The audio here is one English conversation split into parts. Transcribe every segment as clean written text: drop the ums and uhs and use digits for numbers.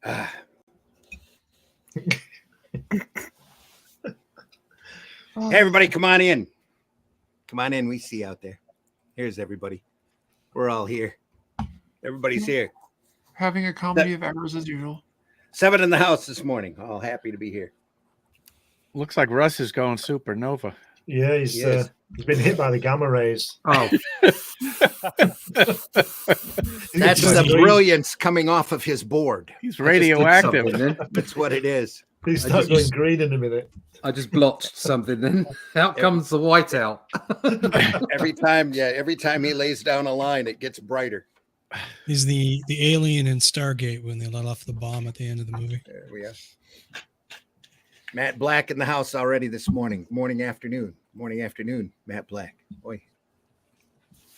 Hey, everybody, come on in. Come on in. We see you out there. Here's everybody. We're all here. Everybody's here. Having a comedy of errors as usual. 7 in the house this morning. All happy to be here. Looks like Russ is going supernova. Yeah, he's been hit by the gamma rays. Oh, That's the brilliance coming off of his board. He's radioactive. That's what it is. He's starting going green in a minute. I just blotched something. Then out comes the whiteout. every time he lays down a line, it gets brighter. He's the alien in Stargate when they let off the bomb at the end of the movie. There we are. Matt Black in the house already this morning. Morning, afternoon, Matt Black. Boy,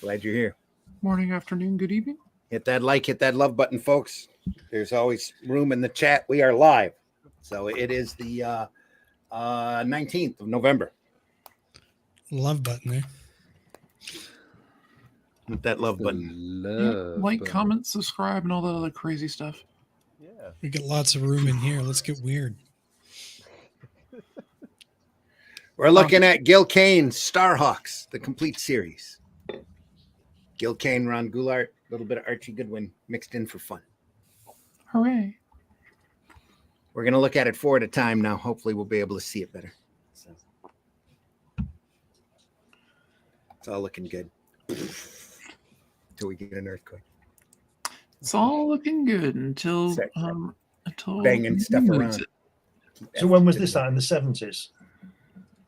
glad you're here. Morning, afternoon, good evening. Hit that like, hit that love button, folks. There's always room in the chat. We are live. So it is the 19th of November. Love button there. Hit that love button. Like, comment, subscribe, and all that other crazy stuff. Yeah. We get lots of room in here. Let's get weird. We're looking at Gil Kane, STARHAWKS, the complete series. Gil Kane, Ron Goulart, a little bit of Archie Goodwin mixed in for fun. Hooray. We're going to look at it 4 at a time now. Hopefully we'll be able to see it better. So, it's all looking good. Until we get an earthquake. It's all looking good until banging stuff around. So when was this at? In the 70s?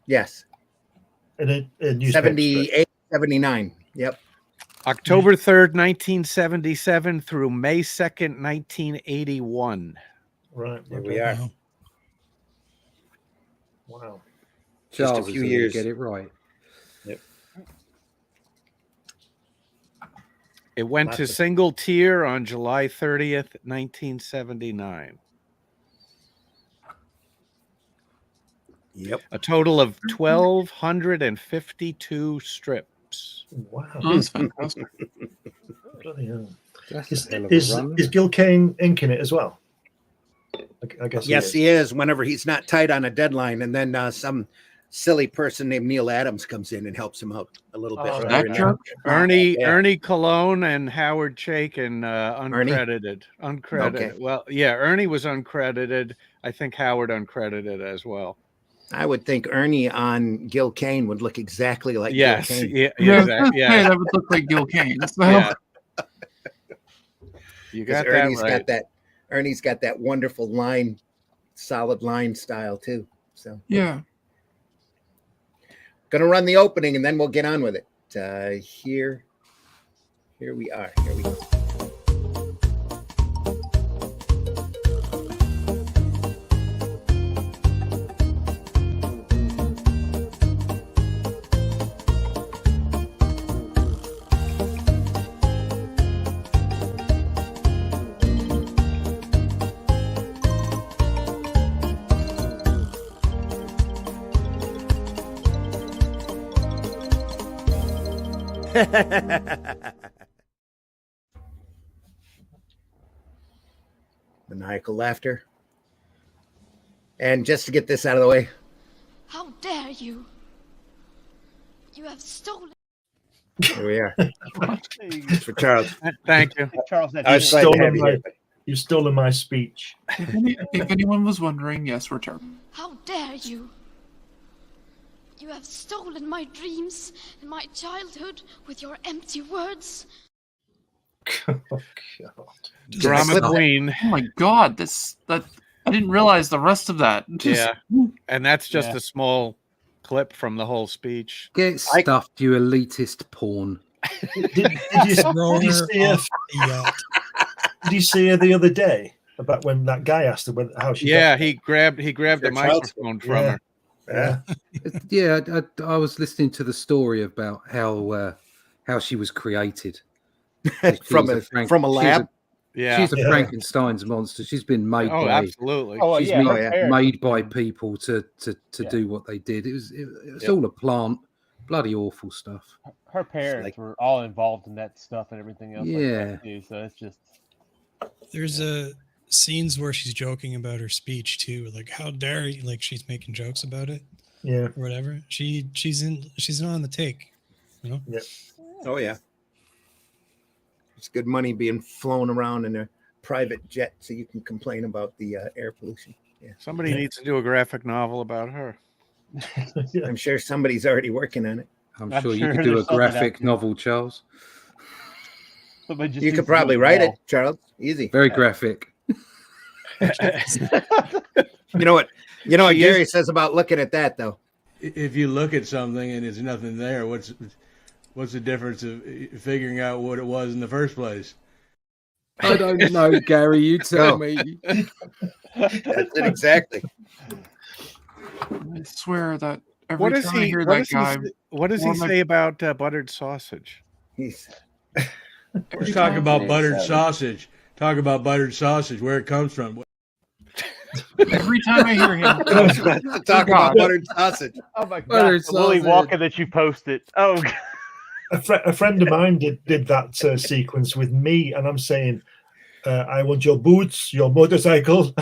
Yes. In a 78, 79. Yep. October 3rd, 1977 through May 2nd, 1981. Right. There we are. Wow. Just a few years. Get it right. Yep. It went to single tier on July 30th, 1979. Yep. A total of 1,252 strips. Wow. That's fantastic. Bloody hell. That's Is Gil Kane inking it as well? I guess. Yes, he is. Whenever he's not tight on a deadline, and then some silly person named Neil Adams comes in and helps him out a little bit. Ernie Colon and Howard Chaykin, uncredited. Okay. Well, yeah, Ernie was uncredited. I think Howard uncredited as well. I would think Ernie on Gil Kane would look exactly like Gil Kane. Yeah, exactly. Yeah, that would look like Gil Kane. So. Yeah. You got Ernie's that right. Ernie's got that wonderful line, solid line style too. So yeah. Gonna run the opening and then we'll get on with it. Here we are. Here we go. Maniacal laughter. And just to get this out of the way. How dare you? You have stolen. Here we are. It's for Charles. Thank you. Charles, You've stolen my speech. If anyone was wondering, yes, we're Charles. How dare you? You have stolen my dreams and my childhood with your empty words. Oh, God. Drama queen. Oh my God, that I didn't realize the rest of that. Yeah, and that's just a small clip from the whole speech. Get stuffed, you elitist porn. Did you see her the other day about when that guy asked her how she? Yeah, he grabbed the microphone from her. Yeah, I was listening to the story about how she was created from a lab. She's a Frankenstein's monster. She's been made by absolutely. She's made by people to do what they did. It was all a plant. Bloody awful stuff. Her parents were all involved in that stuff and everything else. Yeah. Like that too, so it's just. There's a scenes where she's joking about her speech too. Like, how dare you? Like, she's making jokes about it. Yeah. Or whatever. She's not on the take. You know. Yeah. Oh yeah. It's good money being flown around in a private jet, so you can complain about the air pollution. Yeah. Somebody needs to do a graphic novel about her. Yeah. I'm sure somebody's already working on it. I'm I'm sure you sure could do a there's something out graphic there. novel, Charles. Somebody just You needs could to do probably write it, well. Charles. Easy. Very graphic. You know what? You know what She Gary says about looking at that though. If you look at something and there's nothing there, what's the difference of figuring out what it was in the first place? I don't know, Gary. You tell Go. me. That's it exactly. I swear that every What does time I he? hear What that does he? guy, What does he one of my- say about buttered sausage? He's Let's talk about buttered sausage. Talk about buttered sausage, where it comes from. every time I hear him, talk about buttered sausage. Oh my God! Buttered The Willy sausage. Wonka that you posted. Oh, God. A friend of mine did that sequence with me, and I'm saying, I want your boots, your motorcycle.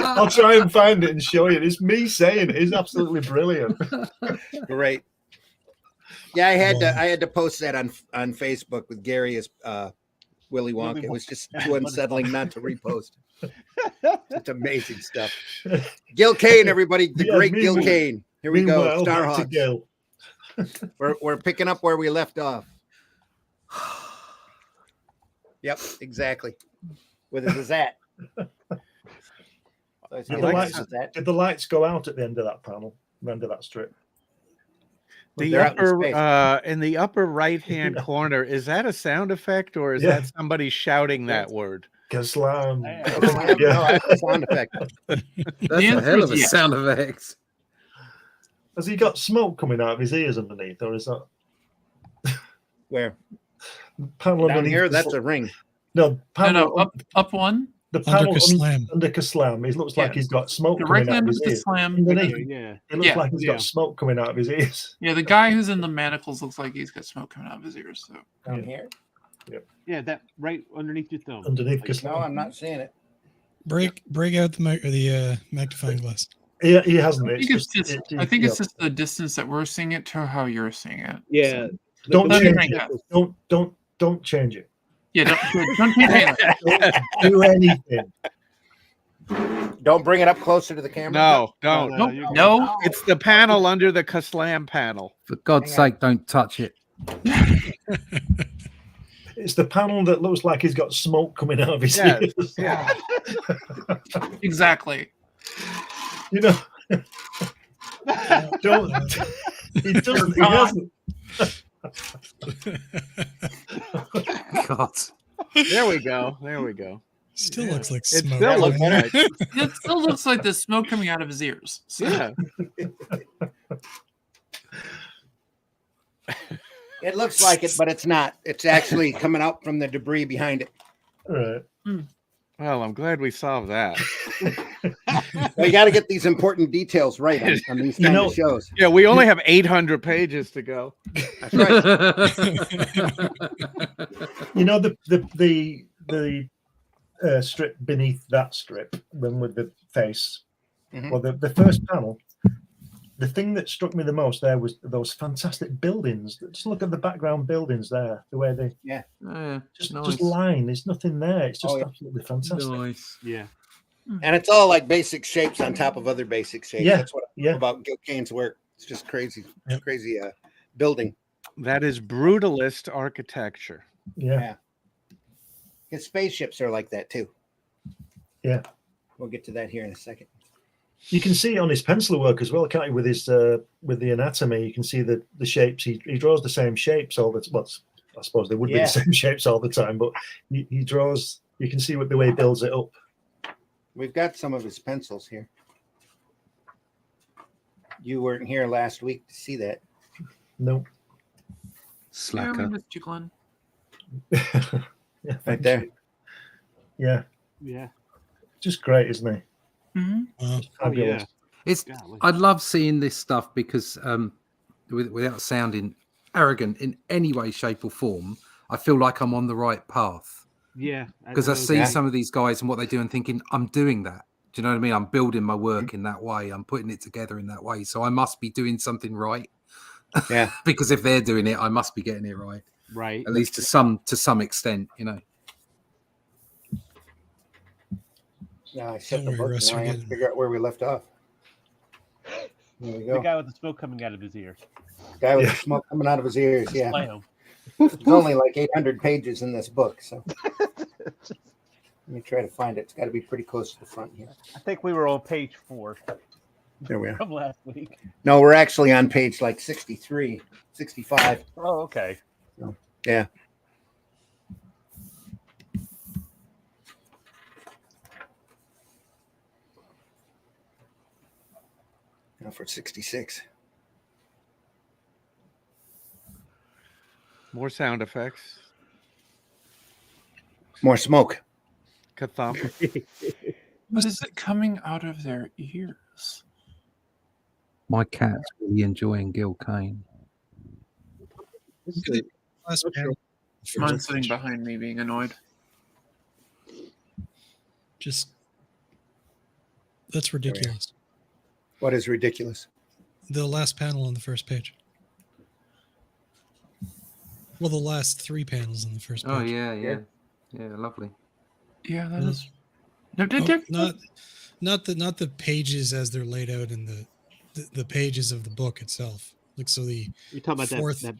I'll try and find it and show you. It's me saying it. It's absolutely brilliant. Great. Yeah, I had to post that on Facebook with Gary as Willy Wonka. It was just too unsettling not to repost. It's amazing stuff. Gil Kane, everybody, the Yeah, great Gil meanwhile- Kane. Here we go, Meanwhile, back to STARHAWKS. Gil. We're picking up where we left off. Yep, exactly. With a Zazat. Did the lights go out at the end of that panel? The end of that strip? The They're out in upper space. in the upper right hand corner, is that a sound effect or is Yeah. that somebody shouting that word? Kaslam. No, that's a sound effect. That's The a answer hell is of a yes. sound effect. Has he got smoke coming out of his ears underneath, or is that Where? panel Down underneath? here, the- that's a ring. no no, panel. up one. The Under panel Kaslam. under Kaslam. It looks like Yeah. he's got smoke coming Directly out of under his the ears. slam. Underneath, Yeah. it looks Yeah. like he's Yeah. got smoke coming out of his ears. Yeah, the guy who's in the manacles looks like he's got smoke coming out of his ears. So Down here? Yeah, that right underneath your thumb. Underneath Like, Kaslam. No, I'm not seeing it. Break out the magnifying glass. He hasn't. I think it's just yeah. the distance that we're seeing it to how you're seeing it. Yeah. Don't Let me change bring it. that. Don't change it. Yeah, don't change anything. Don't do anything. Don't bring it up closer to the camera. No, don't. No, you're good. No, It's the panel under the Kaslam panel. For God's Hang on. sake, don't touch it. It's the panel that looks like he's got smoke coming out of his Yeah, ears. yeah. exactly. You know. Don't. He doesn't. He hasn't. God. There we go. There we go. Still Yeah. looks like It smoke. still looks better. nice. It still looks like there's smoke coming out of his ears. So. Yeah. It looks like it, but it's not. It's actually coming out from the debris behind it. All right. Well, I'm glad we solved that. We got to get these important details right on these kind of shows. Yeah, we only have 800 pages to go. That's right. You know the strip beneath that strip, then with the face. Mhm. Well, the first panel. The thing that struck me the most there was those fantastic buildings. Just look at the background buildings there. The way they Yeah, just nice. line. There's nothing there. It's just Oh, yeah. absolutely fantastic. Nice. Yeah. And it's all like basic shapes on top of other basic shapes. Yeah, That's what I yeah. love about Gil Kane's work. It's just crazy, Yep. crazy building. That is brutalist architecture. Yeah. His spaceships are like that too. Yeah. We'll get to that here in a second. You can see it on his pencil work as well, can't you? With his with the anatomy, you can see the shapes. He draws the same shapes all the time. Well, I suppose they would be Yeah. the same shapes all the time, but he draws. You can see what the way he builds it up. We've got some of his pencils here. You weren't here last week to see that. No. Yeah, we Slacker. missed you, Glenn. Yeah, Right there. Yeah, Yeah. just great, isn't he? Mhm. Wow. Fabulous. It's. Golly. I love seeing this stuff because, without sounding arrogant in any way, shape, or form, I feel like I'm on the right path. Yeah. Because I see Yeah. some of these guys and what they do and thinking, I'm doing that. Do you know what I mean? I'm building my work in that way. I'm putting it together in that way. So I must be doing something right. Yeah. Because if they're doing it, I must be getting it right. Right. At least to some extent, you know. Now I shut Don't the worry, book Russ, and now I you're have to getting- figure out where we left off. There we The go. guy with the smoke coming out of his ear. Guy with the smoke coming out of his ears. Yeah. Slam. There's only like 800 pages in this book, so let me try to find it. It's got to be pretty close to the front here. I think we were on page 4 There we are. from last week. No, we're actually on page like 63, 65. Oh, okay. Yeah. Now for 66. More sound effects. More smoke. Cathump. What is it coming out of their ears? My cat's really enjoying Gil Kane. Last panel. Mine's sitting behind me being annoyed. Just that's ridiculous. What is ridiculous? The last panel on the first page. Well, the last 3 panels on the first page. Oh yeah, lovely. Yeah, that Well, is. No, not the pages as they're laid out in the pages of the book itself. Like so, the You're talking about fourth, that.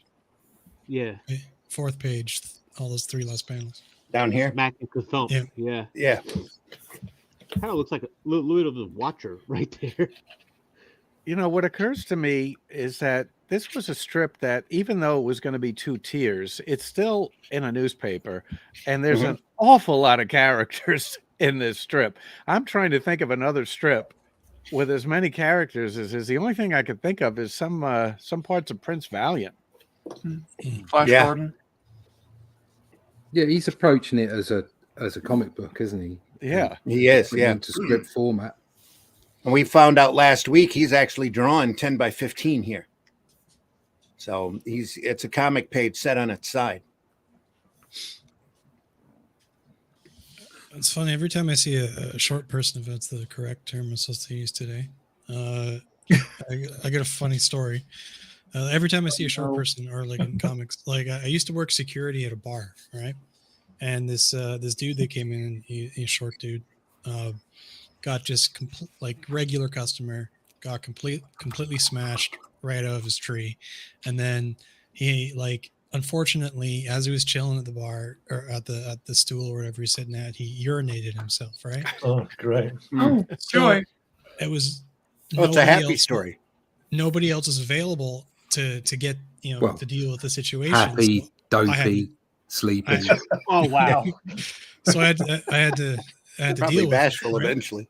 Yeah. 4th page, all those 3 last panels. Down here? Smack and thump. Yeah. Yeah. Yeah. Kind of looks like a little bit of a watcher right there. You know, what occurs to me is that this was a strip that, even though it was going to be 2 tiers, it's still in a newspaper, and there's an awful lot of characters in this strip. I'm trying to think of another strip with as many characters as is. The only thing I could think of is some parts of Prince Valiant. Flash Yeah. Gordon. Yeah, he's approaching it as a comic book, isn't he? Yeah, He is. Putting it Yeah. into script format. And we found out last week he's actually drawn 10 by 15 here. So it's a comic page set on its side. It's funny. Every time I see a short person, if that's the correct term I'm supposed to use today, I get a funny story. Every time I see a short person, or like in comics, like I used to work security at a bar, right? And this dude that came in, he's a short dude, got just like regular customer, got completely smashed right out of his tree, and then he, like, unfortunately, as he was chilling at the bar or at the stool or whatever he's sitting at, he urinated himself, right? Oh, great. Oh, So joy. it was. Oh, it's a nobody happy else- story. Nobody else is available to get, Well, to deal with the situation. Happy, So dopey, sleepy. Oh, wow. so I had to Probably deal with bashful it, right? eventually.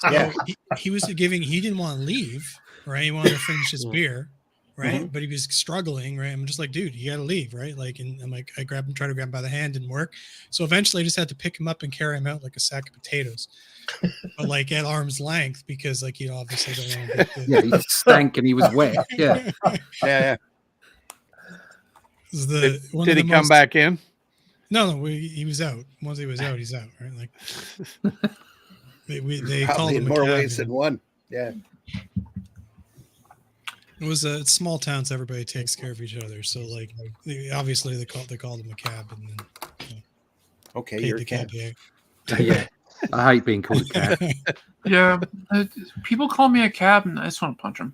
So Yeah. he was he didn't want to leave, right? He wanted to finish his beer, right? But he was struggling, right? I'm just like, dude, you got to leave, right? Like, and I'm like, I grabbed him, tried to grab him by the hand, didn't work. So eventually I just had to pick him up and carry him out like a sack of potatoes, but like at arm's length, because like, obviously don't want to Yeah, he stank and he was wet. Yeah. Yeah. did he come back in? No, he was out. Once he was out, he's out, right? Like they called Probably him in a more cab, ways and than one. Yeah. it was a small town, so everybody takes care of each other. So like, obviously they called him a cab, and then Okay, paid you're the a cat. cab. Yeah. I hate being called a cat. Yeah, people call me a cab, and I just want to punch him.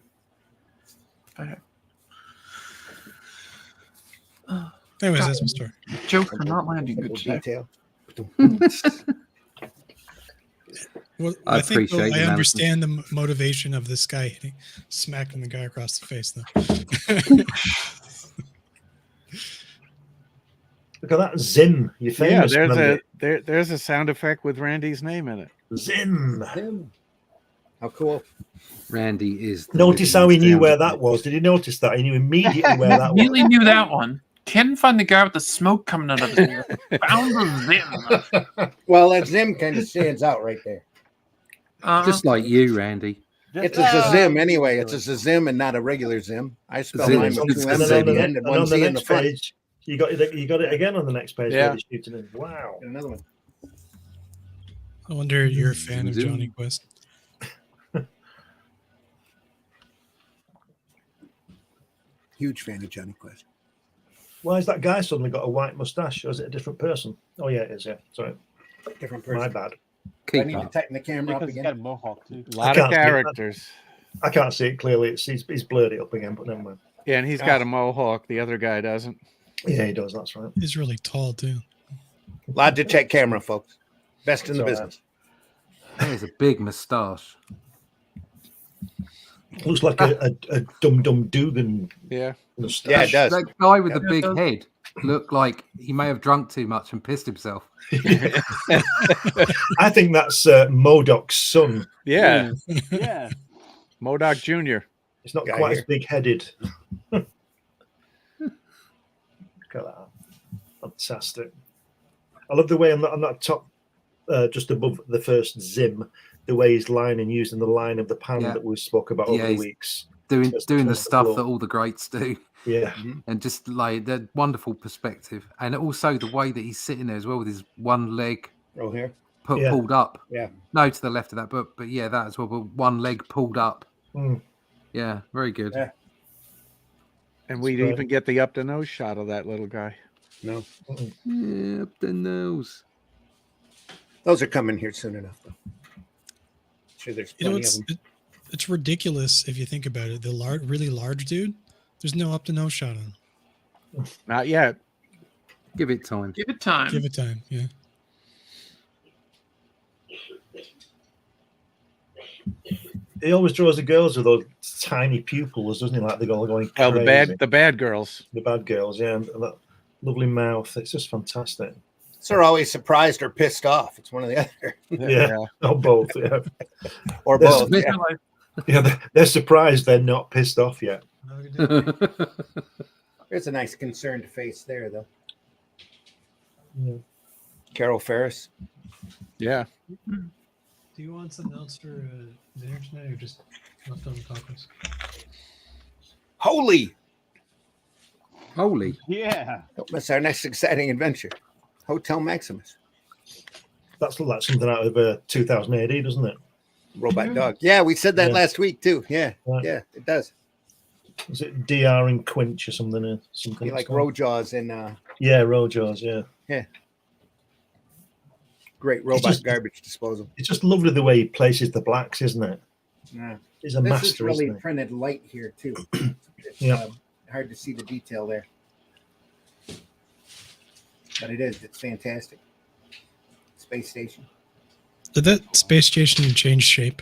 Anyways, that's my story. Jokes are not landing good today. Detail. Well, I I think appreciate I the understand the motivation of this guy smacking the guy across the face, though. Look at that Zim. You're Yeah, famous. there's a sound effect with Randy's name in it. Zim. How cool. Randy is. the Notice living how he knew sound where effect. that was. Did you notice that? He knew immediately where that was. Immediately knew that one. Can find the guy with the smoke coming out of his ear. Found the Zim. Well, that Zim kind of stands out right there. Just like you, Randy. It's a Zim anyway. It's a Zim and not a regular Zim. I spell Zim. mine with It's two a M's Zim. at the end and And one on the Z in the next front. page, You got it again on the next page. Yeah. Where he's shooting in. Wow. Got another one. I wonder you're a fan of Zoom. Johnny Quest. Huge fan of Johnny Quest. Why has that guy suddenly got a white mustache? Or is it a different person? Oh yeah, it is. Yeah, sorry, Different my person. bad. Do I Keep need to up. tighten the camera up Because he's again? got a mohawk too. A lot can't of see it. characters. I can't see it clearly. He's blurred it up again, but never mind. Yeah, and he's got a mohawk. The other guy doesn't. Yeah, he does. That's right. He's really tall too. Logitech camera, folks. Best in the So, business. There's a big moustache. Looks like a Dum Dum Dugan Yeah. mustache. Yeah, it does. That guy with the Yeah, big it does. head looked like he may have drunk too much and pissed himself. I think that's Modoc's son. Yeah. Yeah. Modoc Jr. It's not Guy quite here. as big headed. Look at that. Fantastic. I love the way on that top, just above the first Zim, the way he's lining, using the line of the pan Yeah. that we spoke about over Yeah, the he's weeks. Doing Just doing on the the stuff floor. that all the greats do, Yeah. and just like the wonderful perspective, and also the way that he's sitting there as well with his one leg Oh, here. Yeah. pulled up. Yeah. No, to the left of that, but yeah, that as well. But one leg pulled up. Mm. Yeah, very good. Yeah. And we Right. even get the up the nose shot of that little guy. No. Yeah, up the nose. Those are coming here soon enough, though. Sure, there's You know, plenty of them. it's ridiculous if you think about it. The really large dude, there's no up to nose shot on him. Not yet. Give it time. Give it time. Give it time. Yeah. He always draws the girls with those tiny pupils, doesn't he? Like they're all going Well, crazy. the bad girls. The bad girls, yeah. And that lovely mouth. It's just fantastic. So they're always surprised or pissed off. It's one or the other. Yeah. Or both, yeah. Or There's- both. Yeah. Yeah, they're surprised they're not pissed off yet. There's a nice concerned face there, though. Yeah. Carol Ferris. Yeah. Do you want something else for dinner tonight, or just leftover tacos? Holy! Holy. Yeah. Don't miss our next exciting adventure. Hotel Maximus. That's like something out of 2000 AD, doesn't it? Robot dog. Yeah, we said that Yeah. last week, too. Yeah. Right. Yeah, it does. Is it DR in Quinch or something? Something Be like it's called? Rojaws in Yeah, Rojaws, yeah. great robot just- garbage disposal. It's just lovely the way he places the blacks, isn't it? Yeah. He's a This is master, really isn't he? printed light here, too. It's Yeah. hard to see the detail there. But it is. It's fantastic. Space station. Did that space station change shape?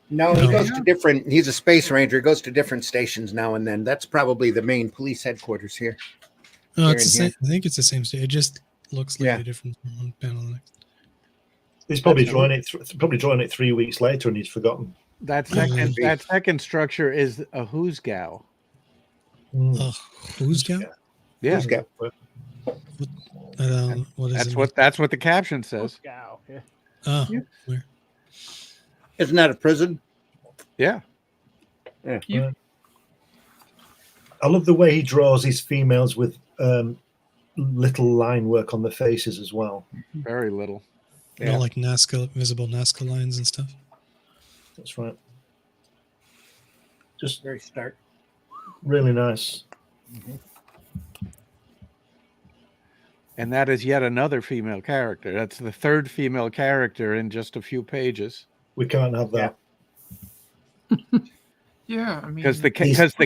No, he No. goes to different. He's a space ranger. He goes to different stations now and then. That's probably the main police headquarters here. No, Here it's the and same. I think it's the same state. It just looks slightly Yeah. different from one panel to the next. He's probably drawing it 3 weeks later, and he's forgotten. That Mhm. second structure is a who's gal. Mm. Who's got? Yeah. Who's got- What is it? That's what the caption says. Scow. Yeah. Oh, Yeah. where? Isn't that a prison? Yeah. I love the way he draws his females with little line work on the faces as well. Very little. You know, like Nazca, visible Nazca lines and stuff. That's right. Just Very stark. really nice. And that is yet another female character. That's the third female character in just a few pages. We can't have that. Yeah, I mean, Because the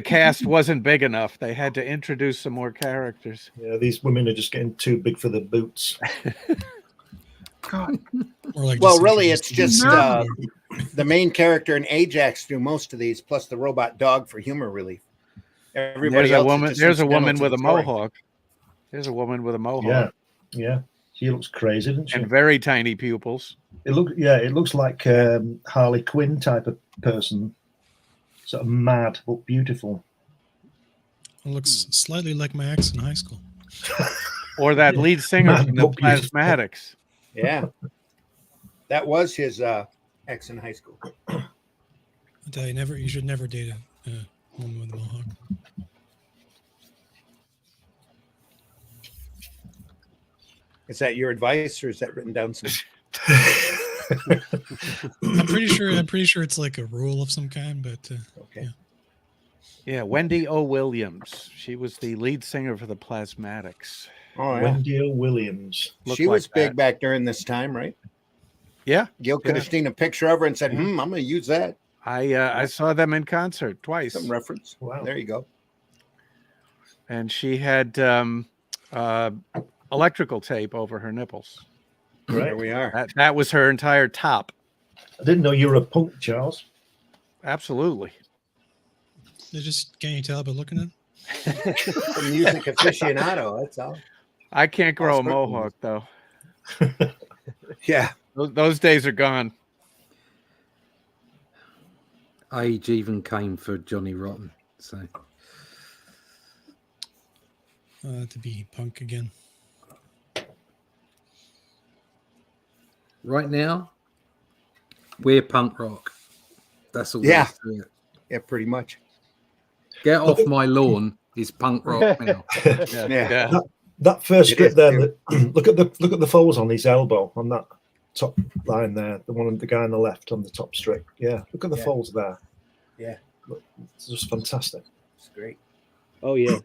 cast wasn't big enough. They had to introduce some more characters. Yeah, these women are just getting too big for the boots. God, Or like Well, just really, introduce it's just No. the main character and Ajax do most of these, plus the robot dog for humor relief. Everybody There's a else is woman. just There's a incidental woman to with the a story. mohawk. There's a woman with a mohawk Yeah, yeah. She looks crazy, doesn't she? and very tiny pupils. It looks like Harley Quinn type of person, sort of mad but beautiful. It looks slightly like my ex in high school. Or that lead singer Man, from the look beautiful. Plasmatics. Yeah, that was his ex in high school. I tell you, you should never date a woman with a mohawk. Is that your advice, or is that written down somewhere? I'm pretty sure it's like a rule of some kind, but Okay. Yeah, Wendy O. Williams. She was the lead singer for the Plasmatics. Oh, yeah. Wendy O. Williams. Looked She was like big that. back during this time, right? Yeah, Gil could Yeah. have seen a picture of her and said, Yeah. I'm going to use that. I saw them in concert twice, Some reference. Wow. There you go. and she had electrical tape over her nipples. There Right. we are. That was her entire top. I didn't know you were a punk, Charles. Absolutely. they just can't you tell by looking at them? A music aficionado, that's all. I can't grow a certainly. mohawk though. Yeah. Those days are gone. Age even came for Johnny Rotten. So To be punk again. right now, we're punk rock. That's all. Yeah. there is to it. Yeah, pretty much. Get off my lawn is punk rock now. Yeah. That first It strip is, there. too. Look at the folds on his elbow on that top line there. The guy on the left on the top strip. Yeah, look at the Yeah. folds there. Yeah. Look, it's just fantastic. It's great. Oh yeah.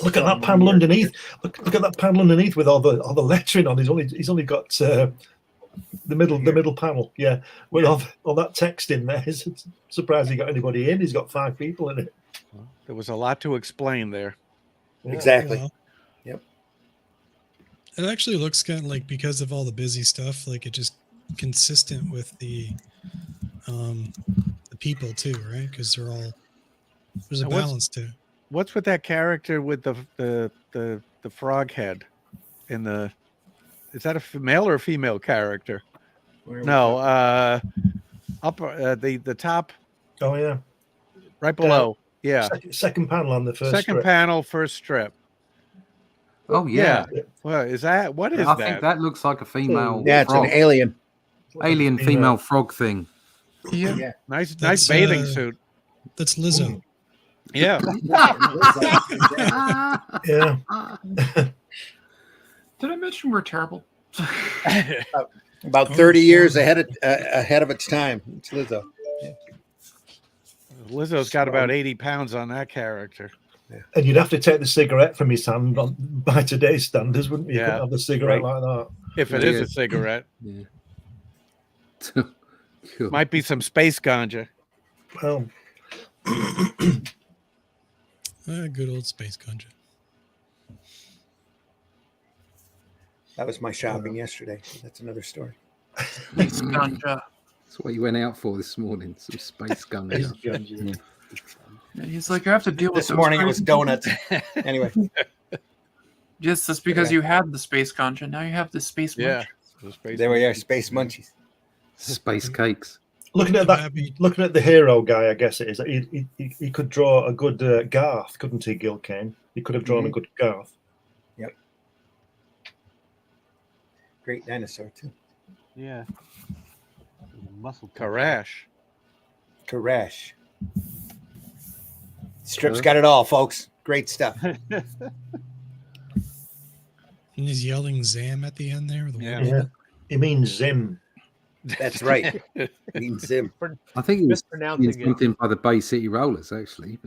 Look at that panel underneath. Look at that panel underneath with all the lettering on. He's only got the middle panel. Yeah, with all that text in there. It's surprised he got anybody in. He's got 5 people in it. There was a lot to explain there. Yeah. Exactly. Well, Yep. It actually looks kind of like, because of all the busy stuff, like it just consistent with the people too, right? Because there's a And what's- balance to it. What's with that character with the frog head in the? Is that a male or a female character? Where are we No, talking? up the top Oh yeah. right below. Yeah, Second panel on the first second strip. panel, first strip. Oh yeah. Well, is that what is I that? think that looks like a female. Yeah, it's frog. an alien. Alien female frog thing. Yeah, Yeah. Nice That's, bathing suit. that's Lizzo. Yeah, Yeah. Did I mention we're terrible? About Oh, 30 years sorry. ahead of its time. It's Lizzo. Lizzo's got about 80 pounds on that character. And you'd have to take the cigarette from his hand by today's standards, wouldn't you? You Yeah, couldn't have the cigarette right. like that. If it Yeah, is yeah. a cigarette, Yeah. Cool. might be some space ganja. Well, Good old space ganja. That was my shopping yesterday. That's another story. Space ganja. That's what you went out for this morning. Some space gun. And he's like, I have to deal with This those morning it was crazy- donuts. Anyway, Yes, that's because you had the space ganja. Now you have the space Yeah. munch. there we are. Space munchies. Space cakes. looking at that, looking at the hero guy, I guess it is. He could draw a good Garth, couldn't he, Gil Kane? He could have drawn a good Garth. Great dinosaur, too. Yeah. Muscle. Karash. Karash. Strip's got it all, folks. Great stuff. And he's yelling Zam at the end there. With the Yeah. word. Yeah, he means Zim. That's right. Means Zim. I think he was Mispronouncing doing it. something by the Bay City Rollers, actually.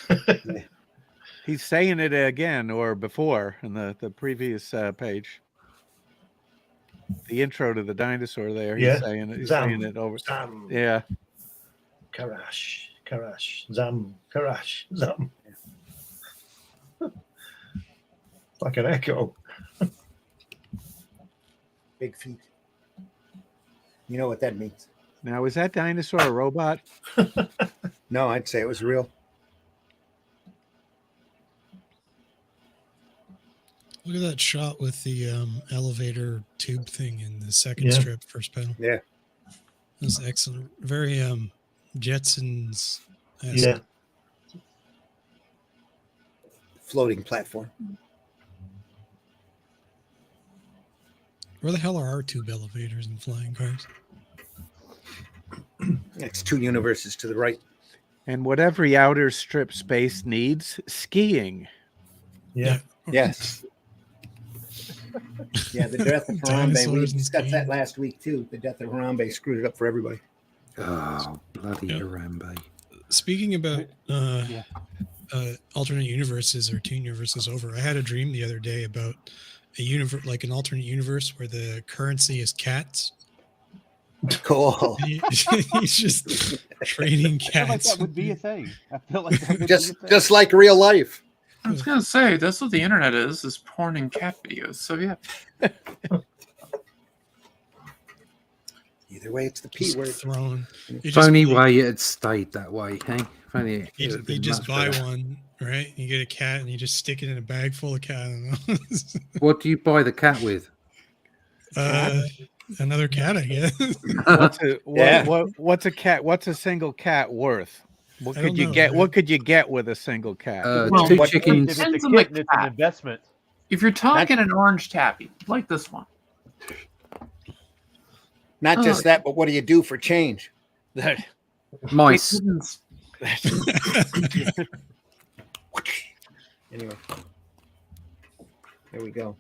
But He's saying it again or before in the previous page. The intro to the dinosaur there. He's Yeah. saying it. He's Zam. saying it over. Zam. Yeah. Karash. Zam. Karash. Zam. Like an echo. Big feet. You know what that means. Now, is that dinosaur a robot? No, I'd say it was real. Look at that shot with the elevator tube thing in the second Yeah. strip, first panel. Yeah. That's excellent. Very Jetsons. Yeah. Floating platform. Where the hell are our tube elevators and flying cars? It's 2 universes to the right. And what every outer strip space needs, skiing. Yeah. Yes. Yeah, the death of Harambe. We Dinosaurs and discussed that skiing. last week too. The death of Harambe screwed it up for everybody. Oh, bloody Yeah. Harambe. Speaking about Yeah. alternate universes or teen universes over, I had a dream the other day about a universe, like an alternate universe where the currency is cats. Cool. He's just trading I feel like cats. that would be a thing. I feel like that would be a just thing. just like real life. I was gonna say that's what the internet is porn and cat videos. So yeah, Either way, it's the P Just word. thrown. If only way it had stayed that way, hey? If only it You, would have been just much buy better. one, right? You get a cat and you just stick it in a bag full of cat. I don't know. What do you buy the cat with? Another cat, I guess. What's a cat? What's a single cat worth? What I could don't you know, get? right? What could you get with a single cat? Well, Two what- chickens. If it's a Depends on the kitten, it's an cat. investment. if you're talking an orange tabby like this one, Not just that, but what do you do for change? Mice. Anyway, there we go.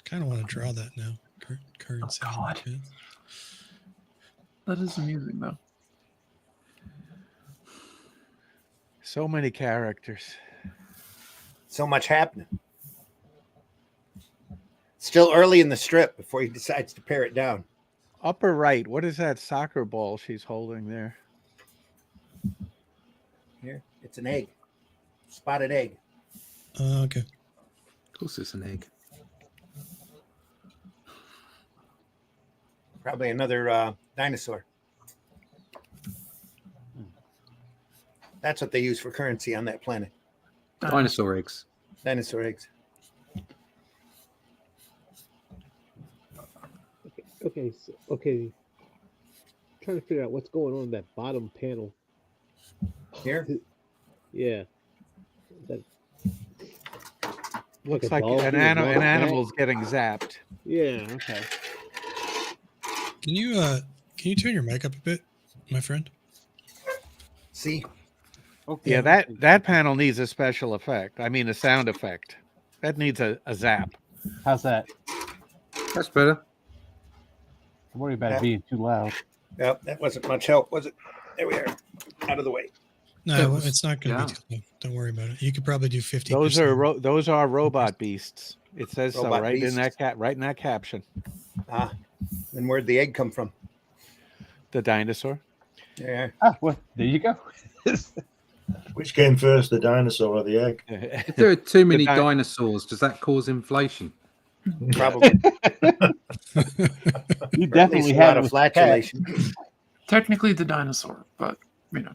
Kind of want to draw that now. Currency. God. That is amusing though. So many characters. So much happening. Still early in the strip before he decides to pare it down. Upper right. What is that soccer ball she's holding there? Here, it's an egg, spotted egg. Okay. Of course, it's an egg. Probably another dinosaur. That's what they use for currency on that planet. Dinosaur eggs. Dinosaur eggs. Okay. Trying to figure out what's going on in that bottom panel. Here, Yeah. That Looks a like dolphin an, with an long animal's getting zapped. Yeah. Okay. Can you turn your mic up a bit, my friend? see, Okay. Yeah, that panel needs a special effect. I mean, a sound effect. That needs a zap. How's that? That's better. I'm worried about Yeah. it being too loud. yep, that wasn't much help, was it? There we are, out of the way. No, it's not going to be too low. Don't worry about it. You could probably do 50. Those are robot beasts. It says so Robot right beasts. in that caption. And where'd the egg come from? The dinosaur. Yeah, Well, there you go. Which came first, the dinosaur or the egg? If there are too many di- dinosaurs, does that cause inflation? probably. You Or at least definitely a had lot it of with the cat. flatulation. Technically the dinosaur, but you know.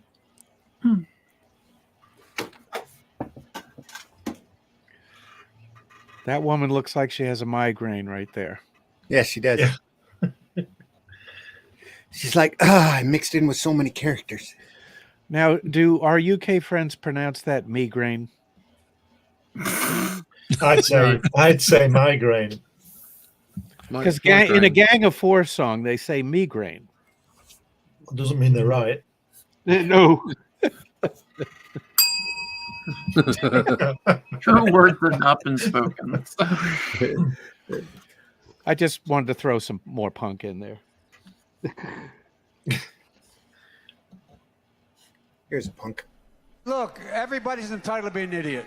That woman looks like she has a migraine right there. Yes, she does. Yeah. She's like, I mixed in with so many characters. Now, do our UK friends pronounce that migraine? I'd say migraine. Because in a Gang of Four song, they say migraine. Doesn't mean they're right. No. True words have not been spoken. I just wanted to throw some more punk in there. Here's a punk. Look, everybody's entitled to be an idiot.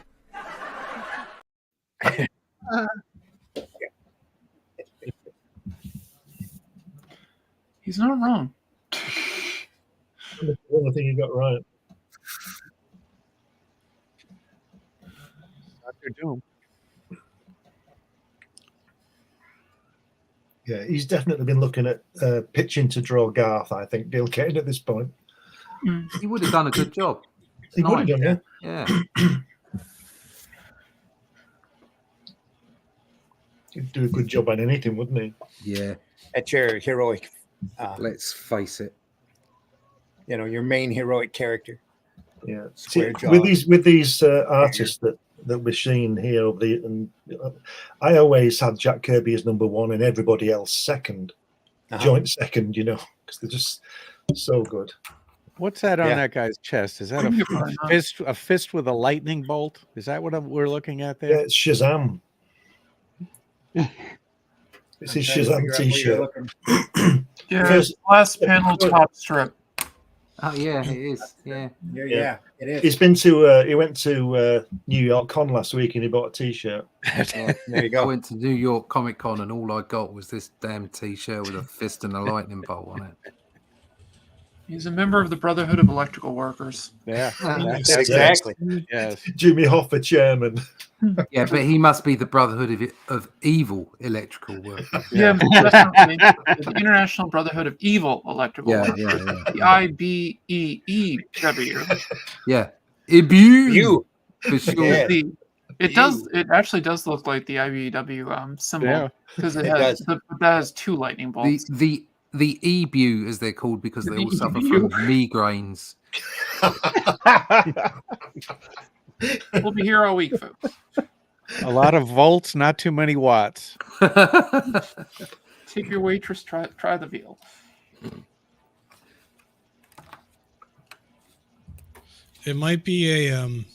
He's not wrong. The only thing you got right. Dr. Doom. Yeah, he's definitely been looking at pitching to draw Garth, I think, Gil Kane at this point. He would have done a good job. He would have done, Yeah. He'd do a good job on anything, wouldn't he? Yeah. That's your heroic, Let's face it. your main heroic character. Yeah. Square jaw. With these artists that we're seeing here, I always had Jack Kirby as number one and everybody else second, joint second, because they're just so good. What's that on Yeah. that guy's chest? Is that We can find a out. fist? A fist with a lightning bolt? Is that what we're looking at Yeah, there? it's Shazam. It's his Shazam T-shirt. Yeah, First- last panel top strip. Oh yeah, it is. Yeah. Yeah, it is. He's been to. He went to New York Con last week, and he bought a T-shirt. Yeah, there you I go. went to New York Comic Con and all I got was this damn T-shirt with a fist and a lightning bolt on it. He's a member of the Brotherhood of Electrical Workers. Yeah, Nice. Exactly. yes. Jimmy Hoffa, chairman. Yeah, but he must be the Brotherhood of Evil Electrical Workers. Yeah, definitely. The International Brotherhood of Evil Electrical Yeah, Workers. yeah, yeah. The IBEEW. Yeah, Ibu You. for sure. Yeah. It does. It actually does look like the IBEW symbol Yeah. because It has does. that has two lightning bolts. The EBU, as they're called, because they all suffer from migraines. We'll be here all week, folks. A lot of volts, not too many watts. Take your waitress. Try the veal. It might be an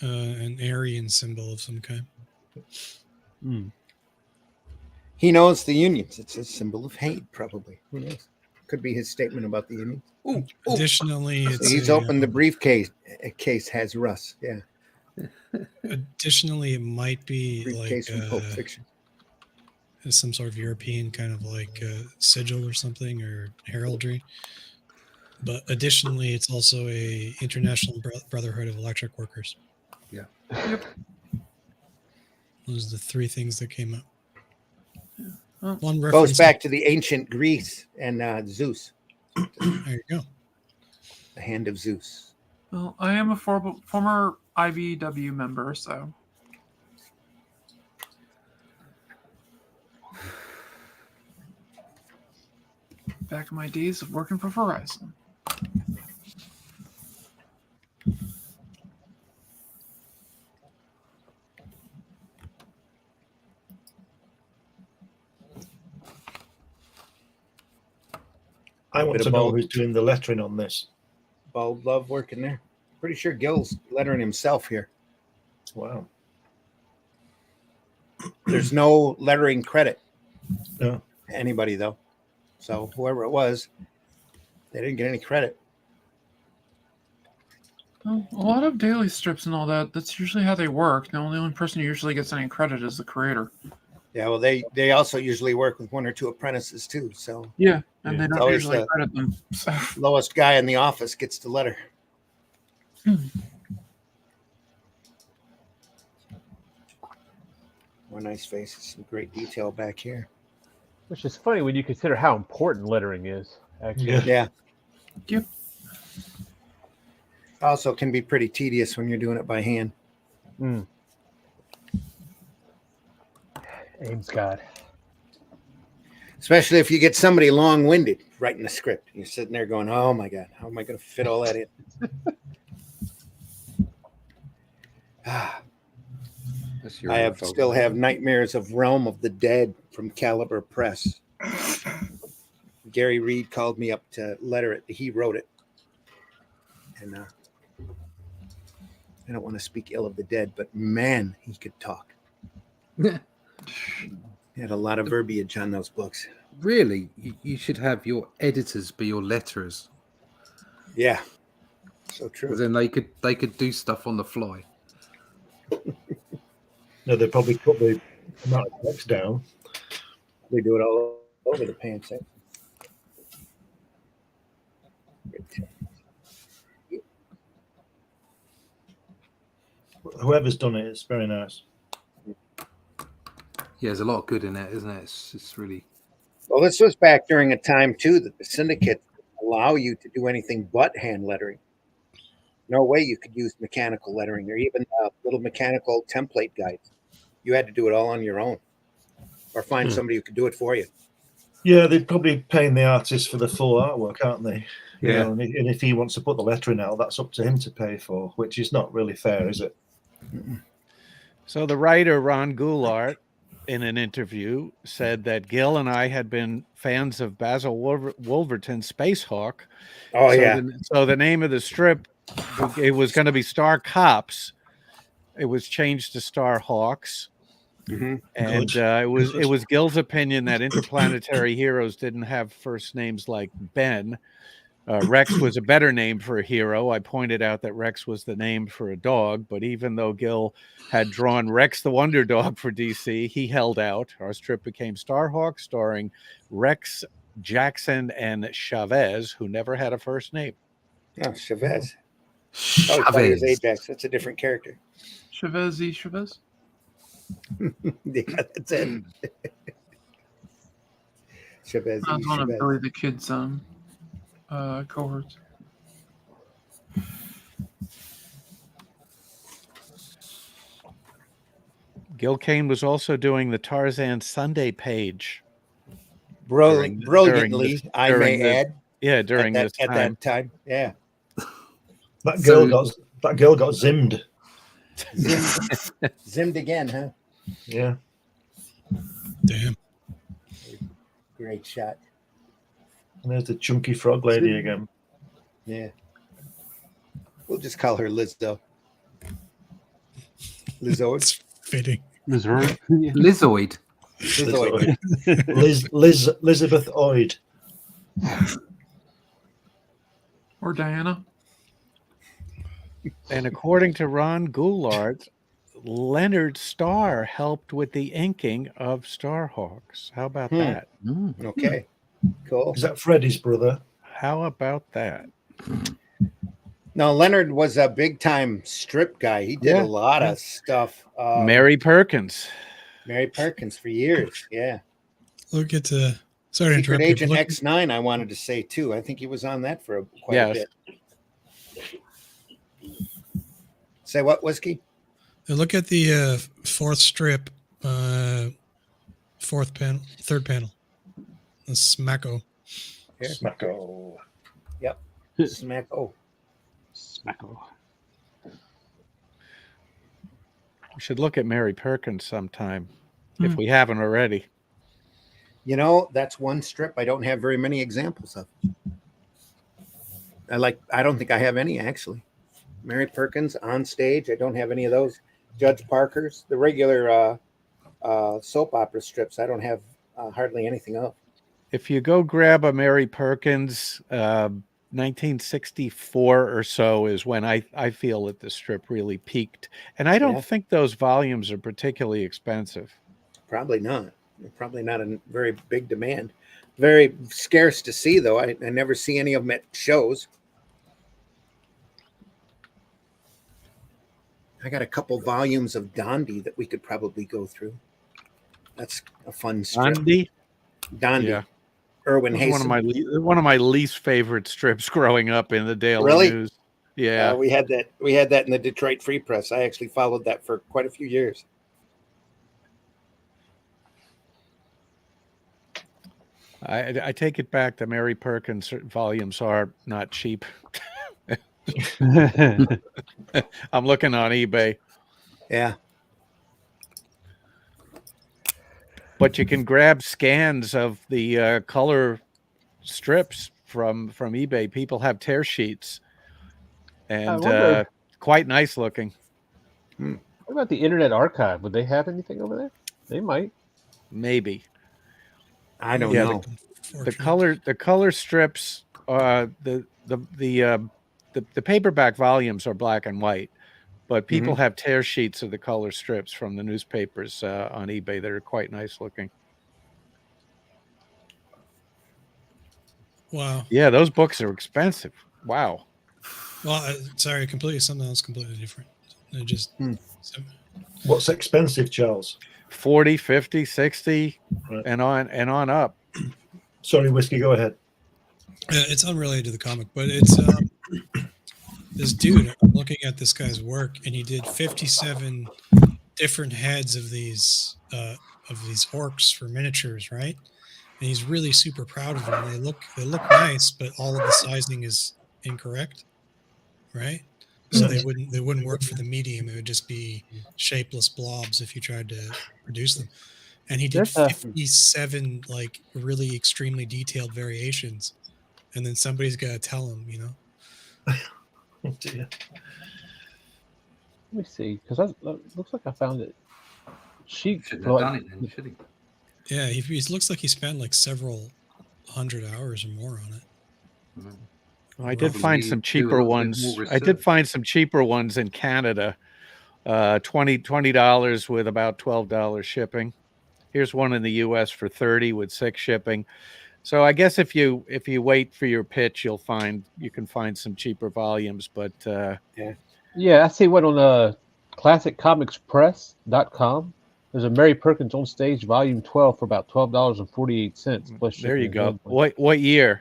Aryan symbol of some kind. He knows the unions. It's a symbol of hate, probably. Who knows? Could be his statement about the unions. Ooh, ooh. Additionally, So it's he's opened the briefcase. Case has Russ. Yeah, Additionally, it might be briefcase from Pulp Fiction. some sort of European kind of sigil or something, or heraldry. But additionally, it's also a International Brotherhood of Electric Workers. Yeah. Those are the three things that came up. Well, One Goes reference. back to the ancient Greece and Zeus, There you go. the hand of Zeus. Well, I am a former IBEW member, so back in my days of working for Verizon. I want Bit to of know both. who's doing the lettering on this. Bald Love working there. Pretty sure Gil's lettering himself here. Wow. There's no lettering credit. No. Anybody though. So whoever it was, they didn't get any credit. Well, a lot of daily strips and all that, that's usually how they work. The only person who usually gets any credit is the creator. Yeah, well, they also usually work with one or two apprentices too. So Yeah, and they It's don't always usually the- credit them. So, lowest guy in the office gets the letter. More nice faces, some great detail back here. Which is funny when you consider how important lettering is. Actually, Yeah. Yeah. Also can be pretty tedious when you're doing it by hand. Ames God. Especially if you get somebody long-winded writing the script. You're sitting there going, oh my God, how am I going to fit all that in? I still have nightmares of Realm of the Dead from Caliber Press. Gary Reed called me up to letter it. He wrote it. And I don't want to speak ill of the dead, but man, he could talk. He had a lot of verbiage on those books. Really, you should have your editors be your letterers. Yeah, so true. Because then they could do stuff on the fly. No, they probably cut the amount of text down. They do it all over the pants. Eh? Whoever's done it, it's very nice. Yeah, there's a lot of good in it, isn't it? It's really. Well, this was back during a time too that the syndicate allow you to do anything but hand lettering. No way you could use mechanical lettering or even little mechanical template guides. You had to do it all on your own, or find somebody who could do it for you. Yeah, they're probably paying the artist for the full artwork, aren't they? You Yeah. know, and if he wants to put the lettering out, that's up to him to pay for, which is not really fair, is it? So the writer Ron Goulart in an interview, said that Gil and I had been fans of Basil Wolverton's Space Hawk. Oh, so yeah. So the name of the strip, it was going to be Star Cops. It was changed to STARHAWKS. Mm-hmm. And it was Gil's opinion that interplanetary heroes didn't have first names like Ben. Rex was a better name for a hero. I pointed out that Rex was the name for a dog, but even though Gil had drawn Rex the Wonder Dog for DC, he held out. Our strip became StarHawk, starring Rex, Jackson, and Chavez, who never had a first name. Oh, Chavez. Oh, I thought he was Ajax. That's a different character. Chavez. Yeah, that's it. Chavez. That was one of Billy the Kid's cohorts. Gil Kane was also doing the Tarzan Sunday page. Brilliantly, I may add. Yeah, during at that time. Yeah. That girl got zimmed. Zimmed again, huh? Yeah. Damn. Great shot. And there's the chunky frog lady again. Yeah. We'll just call her Lizzo. Lizzo. It's fitting. Lizzoid. Lizzoid. Elizabeth Oid. Or Diana. And according to Ron Goulart, Leonard Starr helped with the inking of StarHawks. How about that? Okay. Cool. Is that Freddie's brother? How about that? No, Leonard was a big time strip guy. He did a lot of stuff. Mary Perkins for years. Yeah. Look at the sorry to Secret interrupt Agent you. X9, I wanted to say too. I think he was on that for quite a bit. Say what, Whiskey? Look at the fourth strip, third panel. The Smacko. Here. Smacko. Yep. Smacko. We should look at Mary Perkins sometime if we haven't already. You know, that's one strip I don't have very many examples of. I don't think I have any actually. Mary Perkins on stage. I don't have any of those. Judge Parker's, the regular soap opera strips. I don't have hardly anything of. If you go grab a Mary Perkins, 1964 or so is when I feel that the strip really peaked. And I don't think those volumes are particularly expensive. Probably not. Probably not a very big demand. Very scarce to see, though. I never see any of them at shows. I got a couple volumes of Dondi that we could probably go through. That's a fun strip. Dondi? Yeah. Irwin Hayes. One of my least favorite strips growing up in the Daily News. Yeah. We had that in the Detroit Free Press. I actually followed that for quite a few years. I take it back. The Mary Perkins volumes are not cheap. I'm looking on eBay. Yeah. But you can grab scans of the color strips from eBay. People have tear sheets, and quite nice looking. What about the Internet Archive? Would they have anything over there? They might. Maybe. I don't know. The color strips, the paperback volumes are black and white, but people have tear sheets of the color strips from the newspapers on eBay that are quite nice looking. Wow. Yeah, those books are expensive. Wow. Well, sorry, something else completely different. They're just What's expensive, Charles? 40, 50, 60, and on up. Sorry, Whiskey, go ahead. It's unrelated to the comic, but it's this dude. I'm looking at this guy's work, and he did 57 different heads of these orcs for miniatures, right? And he's really super proud of them. They look nice, but all of the sizing is incorrect, right? So they wouldn't work for the medium. It would just be shapeless blobs if you tried to produce them. and he did That's a- 57 like really extremely detailed variations, and then somebody's got to tell him, you know. Oh, dear. Let me see, because looks like I found it. She Shouldn't have done it then, should he? Yeah, he looks like he spent like several hundred hours or more on it. Well, I did find some do a cheaper little bit ones. more I did research. find some cheaper ones in Canada. $20 with about $12 shipping. Here's one in the US for 30 with 6 shipping. So I guess if you wait for your pitch, you can find some cheaper volumes, but Yeah, I see one on classiccomicspress.com. There's a Mary Perkins on Stage Volume 12 for about $12.48 plus shipping. there you and go. handling. What year